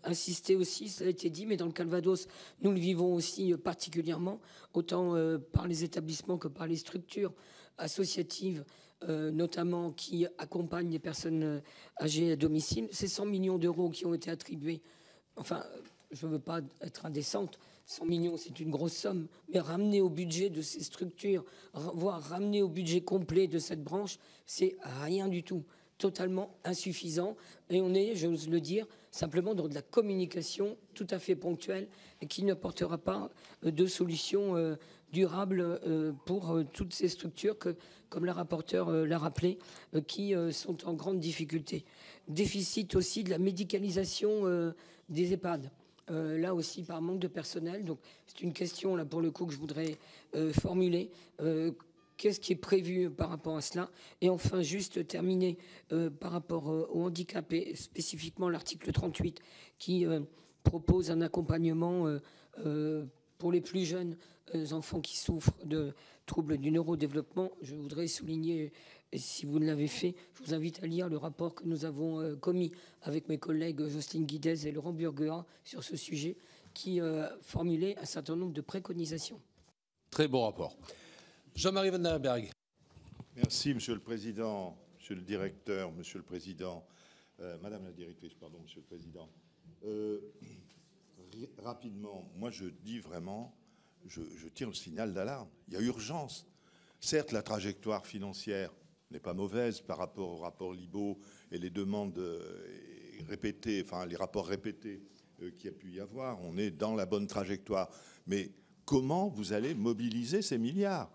insister aussi, ça a été dit, mais dans le Calvados, nous le vivons aussi particulièrement, autant par les établissements que par les structures associatives, notamment qui accompagnent les personnes âgées à domicile. Ces 100 millions d'euros qui ont été attribués, enfin, je ne veux pas être indécente, 100 millions, c'est une grosse somme, mais ramener au budget de ces structures, voire ramener au budget complet de cette branche, c'est rien du tout, totalement insuffisant. Et on est, j'ose le dire, simplement dans de la communication tout à fait ponctuelle et qui ne portera pas de solution durable pour toutes ces structures que, comme la rapporteure l'a rappelé, qui sont en grande difficulté. Déficit aussi de la médicalisation des EHPAD. Là aussi par manque de personnel. Donc c'est une question là pour le coup que je voudrais formuler. Qu'est-ce qui est prévu par rapport à cela? Et enfin juste terminer par rapport au handicap et spécifiquement l'article 38 qui propose un accompagnement pour les plus jeunes enfants qui souffrent de troubles du neurodéveloppement. Je voudrais souligner, et si vous ne l'avez fait, je vous invite à lire le rapport que nous avons commis avec mes collègues Jocelyne Guidez et Laurent Burguin sur ce sujet, qui formulait un certain nombre de préconisations. Très bon rapport. Jean-Marie Van den Berg. Merci, Monsieur le Président, Monsieur le Directeur, Monsieur le Président, Madame la Directrice, pardon, Monsieur le Président. rapidement, moi je dis vraiment, je tire le signal d'alarme. Il y a urgence. Certes, la trajectoire financière n'est pas mauvaise par rapport au rapport Libault et les demandes répétées, enfin les rapports répétés qu'il y a pu y avoir. On est dans la bonne trajectoire. Mais comment vous allez mobiliser ces milliards?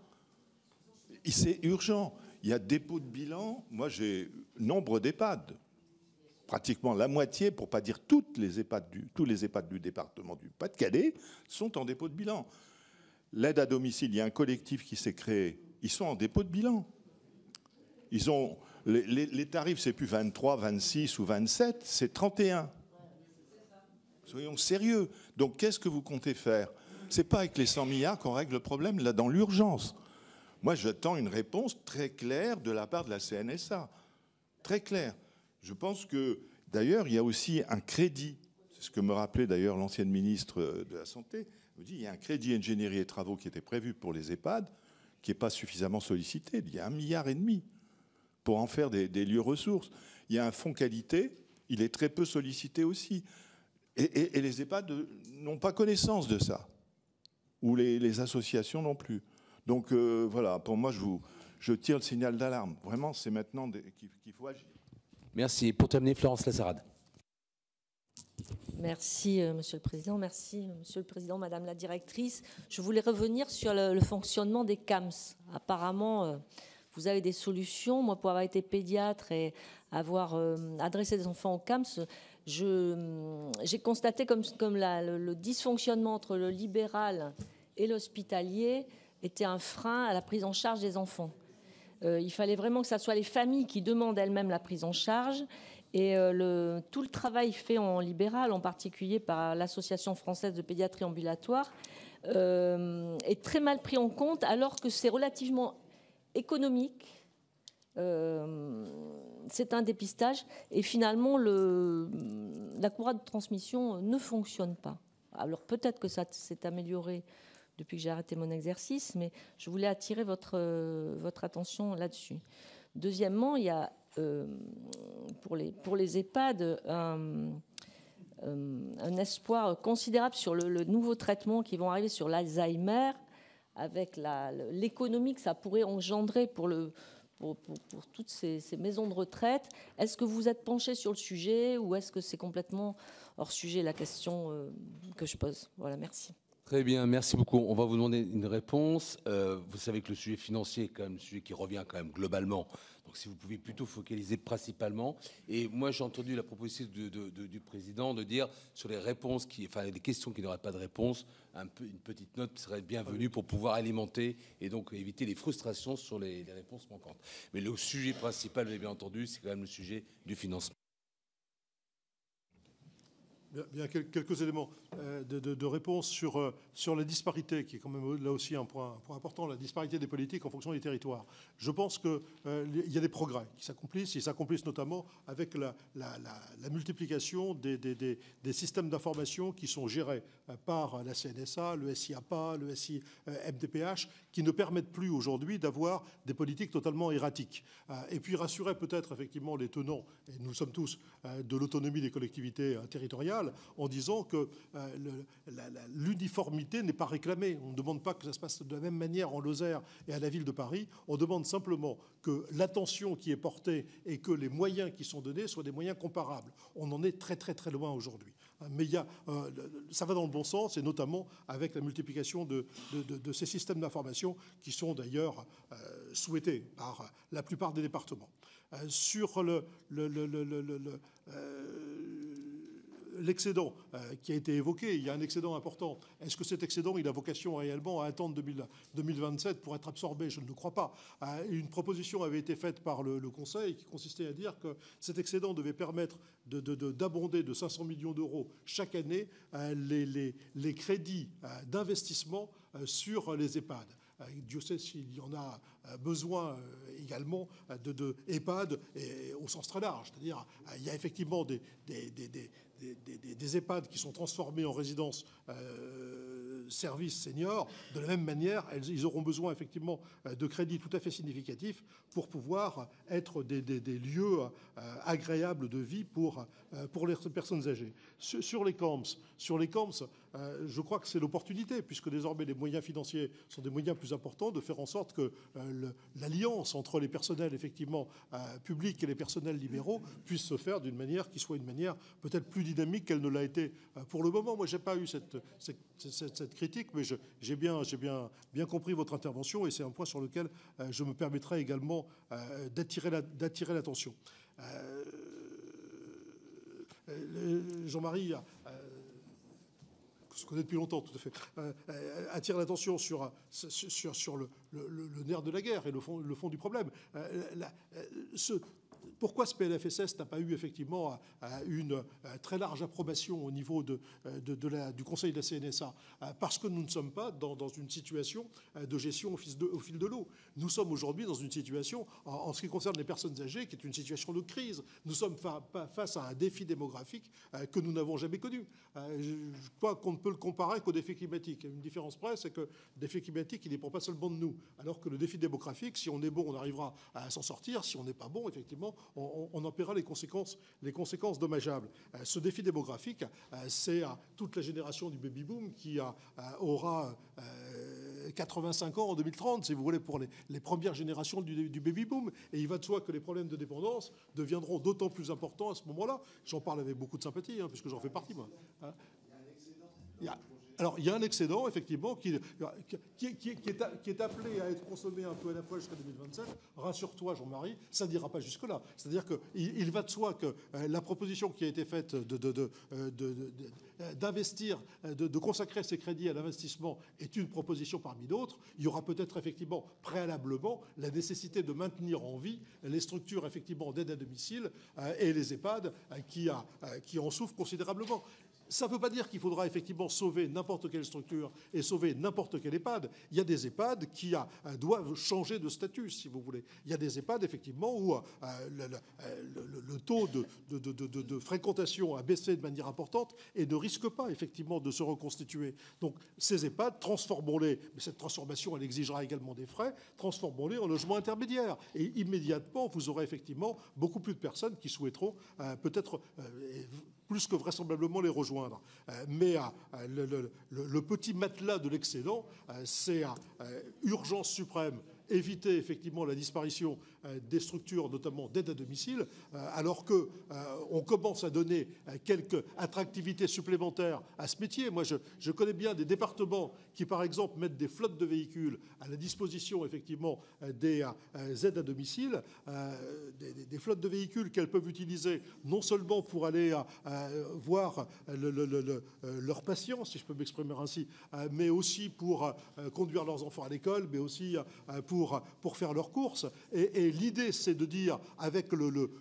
C'est urgent. Il y a dépôt de bilan. Moi, j'ai nombre d'EHPAD. Pratiquement la moitié, pour ne pas dire tous les EHPAD du département du Pas-de-Calais sont en dépôt de bilan. L'aide à domicile, il y a un collectif qui s'est créé. Ils sont en dépôt de bilan. Ils ont les tarifs, c'est plus 23, 26 ou 27, c'est 31. Soyons sérieux. Donc, qu'est-ce que vous comptez faire? C'est pas avec les 100 milliards qu'on règle le problème, là, dans l'urgence. Moi, j'attends une réponse très claire de la part de la CNSA. Très claire. Je pense que, d'ailleurs, il y a aussi un crédit. C'est ce que me rappelait d'ailleurs l'ancienne ministre de la Santé. Elle me dit, il y a un crédit ingénierie et travaux qui était prévu pour les EHPAD, qui n'est pas suffisamment sollicité. Il y a 1,5 milliard pour en faire des lieux ressources. Il y a un fonds qualité, il est très peu sollicité aussi. Et les EHPAD n'ont pas connaissance de ça. Ou les associations non plus. Donc voilà, pour moi, je tire le signal d'alarme. Vraiment, c'est maintenant qu'il faut agir. Merci. Pour terminer, Florence Lassarade. Merci, Monsieur le Président. Merci, Monsieur le Président, Madame la Directrice. Je voulais revenir sur le fonctionnement des CAMS. Apparemment, vous avez des solutions. Moi, pour avoir été pédiatre et avoir adressé des enfants aux CAMS, j'ai constaté comme le dysfonctionnement entre le libéral et l'hospitalier était un frein à la prise en charge des enfants. Il fallait vraiment que ce soit les familles qui demandent elles-mêmes la prise en charge. Et tout le travail fait en libéral, en particulier par l'Association française de pédiatrie ambulatoire, est très mal pris en compte, alors que c'est relativement économique. C'est un dépistage. Et finalement, la courroie de transmission ne fonctionne pas. Alors peut-être que ça s'est amélioré depuis que j'ai arrêté mon exercice, mais je voulais attirer votre attention là-dessus. Deuxièmement, il y a pour les EHPAD un espoir considérable sur le nouveau traitement qui vont arriver sur l'Alzheimer, avec l'économie que ça pourrait engendrer pour toutes ces maisons de retraite. Est-ce que vous êtes penché sur le sujet ou est-ce que c'est complètement hors sujet la question que je pose? Voilà, merci. Très bien, merci beaucoup. On va vous demander une réponse. Vous savez que le sujet financier est quand même un sujet qui revient quand même globalement. Donc si vous pouvez plutôt focaliser principalement. Et moi j'ai entendu la proposition du président de dire sur les réponses, les questions qui n'auraient pas de réponse, une petite note serait bienvenue pour pouvoir alimenter et donc éviter les frustrations sur les réponses manquantes. Mais le sujet principal, vous avez bien entendu, c'est quand même le sujet du financement. Bien, quelques éléments de réponse sur la disparité, qui est quand même là aussi un point important, la disparité des politiques en fonction des territoires. Je pense qu'il y a des progrès qui s'accomplissent. Ils s'accomplissent notamment avec la multiplication des systèmes d'information qui sont gérés par la CNSA, le SIAPA, le SI-MDPH, qui ne permettent plus aujourd'hui d'avoir des politiques totalement erratiques. Et puis rassurer peut-être effectivement les tenants, et nous sommes tous, de l'autonomie des collectivités territoriales, en disant que l'uniformité n'est pas réclamée. On ne demande pas que ça se passe de la même manière en Lozère et à la ville de Paris. On demande simplement que l'attention qui est portée et que les moyens qui sont donnés soient des moyens comparables. On en est très très très loin aujourd'hui. Mais ça va dans le bon sens, et notamment avec la multiplication de ces systèmes d'information qui sont d'ailleurs souhaités par la plupart des départements. Sur l'excédent qui a été évoqué, il y a un excédent important. Est-ce que cet excédent, il a vocation réellement à attendre 2027 pour être absorbé? Je ne le crois pas. Une proposition avait été faite par le Conseil qui consistait à dire que cet excédent devait permettre d'abonder de 500 millions d'euros chaque année les crédits d'investissement sur les EHPAD. Dieu sait s'il y en a besoin également de EHPAD au sens très large. C'est-à-dire il y a effectivement des EHPAD qui sont transformés en résidences services seniors, de la même manière, ils auront besoin effectivement de crédits tout à fait significatifs pour pouvoir être des lieux agréables de vie pour les personnes âgées. Sur les camps, je crois que c'est l'opportunité, puisque désormais les moyens financiers sont des moyens plus importants, de faire en sorte que l'alliance entre les personnels effectivement publics et les personnels libéraux puisse se faire d'une manière qui soit une manière peut-être plus dynamique qu'elle ne l'a été pour le moment. Moi, j'ai pas eu cette critique, mais j'ai bien compris votre intervention, et c'est un point sur lequel je me permettrai également d'attirer l'attention. Jean-Marie se connaît depuis longtemps, tout à fait, attire l'attention sur le nerf de la guerre et le fond du problème. Pourquoi ce PLFSS n'a pas eu effectivement une très large approbation au niveau du Conseil de la CNSA? Parce que nous ne sommes pas dans une situation de gestion au fil de l'eau. Nous sommes aujourd'hui dans une situation, en ce qui concerne les personnes âgées, qui est une situation de crise. Nous sommes face à un défi démographique que nous n'avons jamais connu. Je crois qu'on ne peut le comparer qu'au défi climatique. Une différence près, c'est que le défi climatique, il ne dépend pas seulement de nous. Alors que le défi démographique, si on est bon, on arrivera à s'en sortir. Si on n'est pas bon, effectivement, on en paiera les conséquences dommageables. Ce défi démographique, c'est toute la génération du baby-boom qui aura 85 ans en 2030, si vous voulez, pour les premières générations du baby-boom. Et il va de soi que les problèmes de dépendance deviendront d'autant plus importants à ce moment-là. J'en parle avec beaucoup de sympathie, puisque j'en fais partie, moi. Alors, il y a un excédent, effectivement, qui est appelé à être consommé un peu à la fois jusqu'à 2027. Rassure-toi, Jean-Marie, ça n'ira pas jusque-là. C'est-à-dire qu'il va de soi que la proposition qui a été faite d'investir, de consacrer ces crédits à l'investissement est une proposition parmi d'autres. Il y aura peut-être effectivement préalablement la nécessité de maintenir en vie les structures effectivement d'aide à domicile et les EHPAD qui en souffrent considérablement. Ça ne veut pas dire qu'il faudra effectivement sauver n'importe quelle structure et sauver n'importe quel EHPAD. Il y a des EHPAD qui doivent changer de statut, si vous voulez. Il y a des EHPAD, effectivement, où le taux de fréquentation a baissé de manière importante et ne risque pas, effectivement, de se reconstituer. Donc, ces EHPAD, transformons-les, mais cette transformation, elle exigera également des frais, transformons-les en logements intermédiaires. Et immédiatement, vous aurez effectivement beaucoup plus de personnes qui souhaiteront peut-être plus que vraisemblablement les rejoindre. Mais le petit matelas de l'excédent, c'est urgence suprême, éviter effectivement la disparition des structures, notamment d'aide à domicile, alors qu'on commence à donner quelques attractivités supplémentaires à ce métier. Moi, je connais bien des départements qui, par exemple, mettent des flottes de véhicules à la disposition, effectivement, des aides à domicile, des flottes de véhicules qu'elles peuvent utiliser non seulement pour aller voir leurs patients, si je peux m'exprimer ainsi, mais aussi pour conduire leurs enfants à l'école, mais aussi pour faire leurs courses. Et l'idée, c'est de dire, avec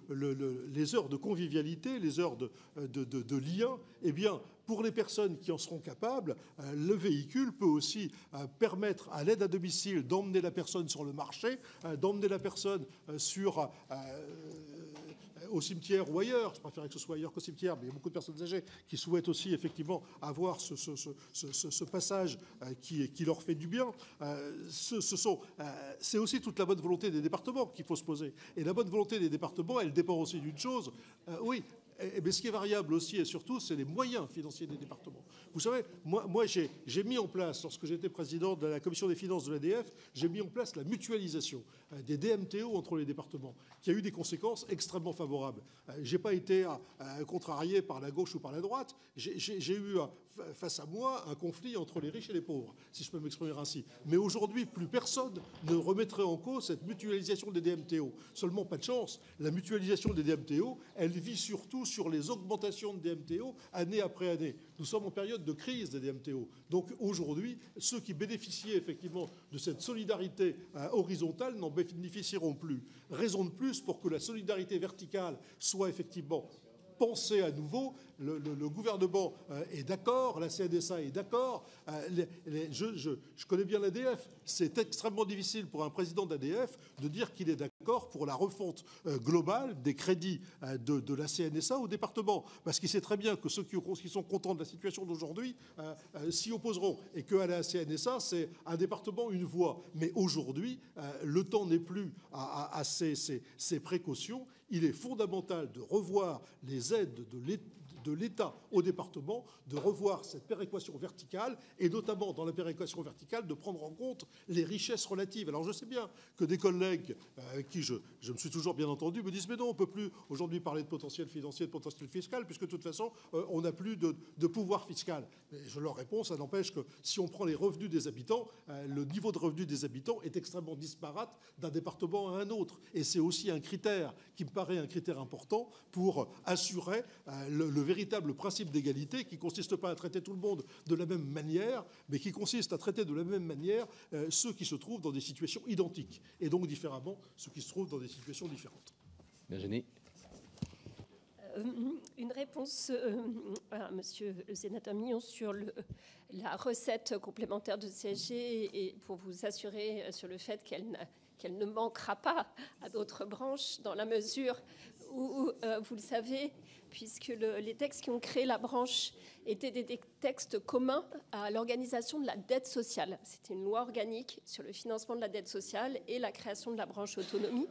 les heures de convivialité, les heures de lien, eh bien, pour les personnes qui en seront capables, le véhicule peut aussi permettre à l'aide à domicile d'emmener la personne sur le marché, d'emmener la personne au cimetière ou ailleurs. Je préférerais que ce soit ailleurs qu'au cimetière, mais il y a beaucoup de personnes âgées qui souhaitent aussi effectivement avoir ce passage qui leur fait du bien. C'est aussi toute la bonne volonté des départements qu'il faut se poser. Et la bonne volonté des départements, elle dépend aussi d'une chose. Oui. Mais ce qui est variable aussi et surtout, c'est les moyens financiers des départements. Vous savez, moi j'ai mis en place, lorsque j'étais président de la commission des finances de l'ADF, j'ai mis en place la mutualisation des DMTO entre les départements, qui a eu des conséquences extrêmement favorables. Je n'ai pas été contrarié par la gauche ou par la droite. J'ai eu face à moi un conflit entre les riches et les pauvres, si je peux m'exprimer ainsi. Mais aujourd'hui, plus personne ne remettrait en cause cette mutualisation des DMTO. Seulement, pas de chance, la mutualisation des DMTO, elle vit surtout sur les augmentations de DMTO année après année. Nous sommes en période de crise des DMTO. Donc aujourd'hui, ceux qui bénéficiaient effectivement de cette solidarité horizontale n'en bénéficieront plus. Raison de plus pour que la solidarité verticale soit effectivement pensée à nouveau. Le gouvernement est d'accord, la CNSA est d'accord. Je connais bien l'ADF. C'est extrêmement difficile pour un président d'ADF de dire qu'il est d'accord d'accord pour la refonte globale des crédits de la CNSA au département. Parce qu'il sait très bien que ceux qui sont contents de la situation d'aujourd'hui s'y opposeront. Et qu'à la CNSA, c'est un département, une voie. Mais aujourd'hui, le temps n'est plus à ces précautions. Il est fondamental de revoir les aides de l'État au département, de revoir cette péréquation verticale, et notamment dans la péréquation verticale, de prendre en compte les richesses relatives. Alors je sais bien que des collègues, qui je me suis toujours bien entendu, me disent « mais non, on ne peut plus aujourd'hui parler de potentiel financier, de potentiel fiscal, puisque de toute façon, on n'a plus de pouvoir fiscal ». Mais je leur réponds, ça n'empêche que si on prend les revenus des habitants, le niveau de revenus des habitants est extrêmement disparate d'un département à un autre. Et c'est aussi un critère qui me paraît un critère important pour assurer le véritable principe d'égalité, qui ne consiste pas à traiter tout le monde de la même manière, mais qui consiste à traiter de la même manière ceux qui se trouvent dans des situations identiques, et donc différemment ceux qui se trouvent dans des situations différentes. Virginie. Une réponse à monsieur le sénateur Millon sur la recette complémentaire de CSG, et pour vous assurer sur le fait qu'elle ne manquera pas à d'autres branches, dans la mesure où, vous le savez, puisque les textes qui ont créé la branche étaient des textes communs à l'organisation de la dette sociale. C'était une loi organique sur le financement de la dette sociale et la création de la branche autonomie.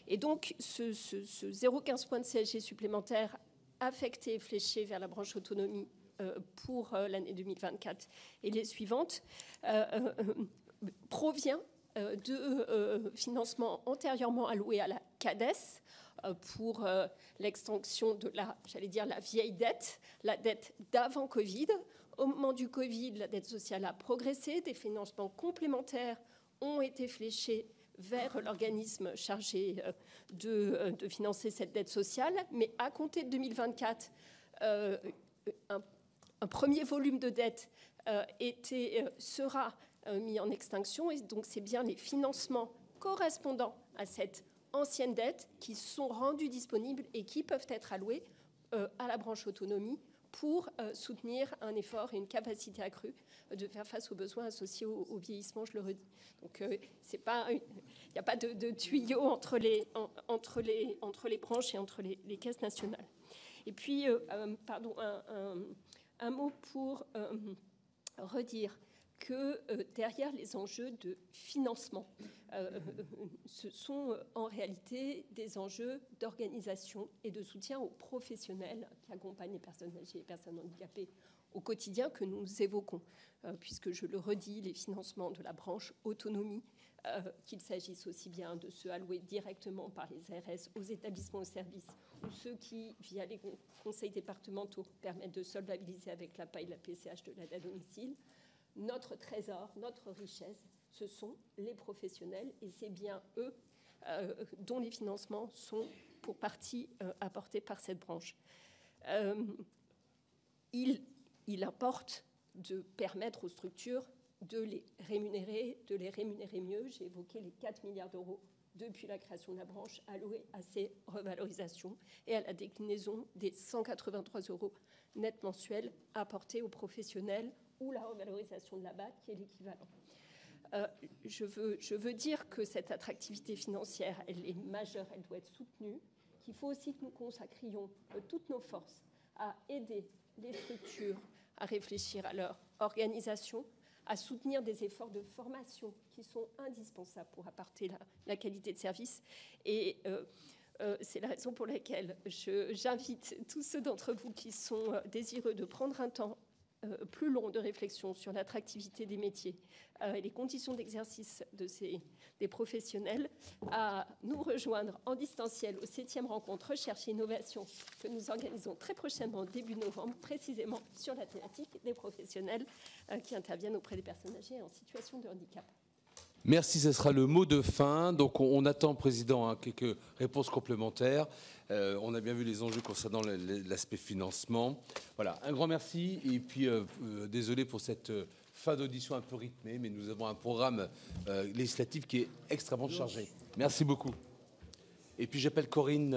Et donc, ce 0,15 points de CSG supplémentaire affecté et fléché vers la branche autonomie pour l'année 2024 et les suivantes provient de financements antérieurement alloués à la CADES pour l'extinction de la vieille dette, la dette d'avant Covid. Au moment du Covid, la dette sociale a progressé, des financements complémentaires ont été fléchés vers l'organisme chargé de financer cette dette sociale. Mais à compter de 2024, un premier volume de dette sera mis en extinction. Et donc, c'est bien les financements correspondant à cette ancienne dette qui sont rendus disponibles et qui peuvent être alloués à la branche autonomie pour soutenir un effort et une capacité accrue de faire face aux besoins associés au vieillissement, je le redis. Donc, il n'y a pas de tuyau entre les branches et entre les caisses nationales. Et puis, un mot pour redire que derrière les enjeux de financement, ce sont en réalité des enjeux d'organisation et de soutien aux professionnels qui accompagnent les personnes âgées et les personnes handicapées au quotidien que nous évoquons, puisque, je le redis, les financements de la branche autonomie, qu'il s'agisse aussi bien de ceux alloués directement par les ARS aux établissements et services, ou ceux qui, via les conseils départementaux, permettent de solvabiliser avec l'APA et la PCH de l'aide à domicile. Notre trésor, notre richesse, ce sont les professionnels, et c'est bien eux dont les financements sont pour partie apportés par cette branche. Il importe de permettre aux structures de les rémunérer mieux. J'ai évoqué les 4 milliards d'euros depuis la création de la branche alloués à ces revalorisations et à la déclinaison des 183 € net mensuels apportés aux professionnels, ou la revalorisation de la BAC qui est l'équivalent. Je veux dire que cette attractivité financière, elle est majeure, elle doit être soutenue, qu'il faut aussi que nous consacrions toutes nos forces à aider les structures à réfléchir à leur organisation, à soutenir des efforts de formation qui sont indispensables pour apporter la qualité de service. Et c'est la raison pour laquelle j'invite tous ceux d'entre vous qui sont désireux de prendre un temps plus long de réflexion sur l'attractivité des métiers et les conditions d'exercice des professionnels à nous rejoindre en distanciel au 7e rencontre Recherche et Innovation que nous organisons très prochainement, début novembre, précisément sur la thématique des professionnels qui interviennent auprès des personnes âgées en situation de handicap. Merci, ce sera le mot de fin. Donc on attend, Président, quelques réponses complémentaires. On a bien vu les enjeux concernant l'aspect financement. Voilà, un grand merci. Et puis, désolé pour cette fin d'audition un peu rythmée, mais nous avons un programme législatif qui est extrêmement chargé. Merci beaucoup. Et puis, j'appelle Corinne.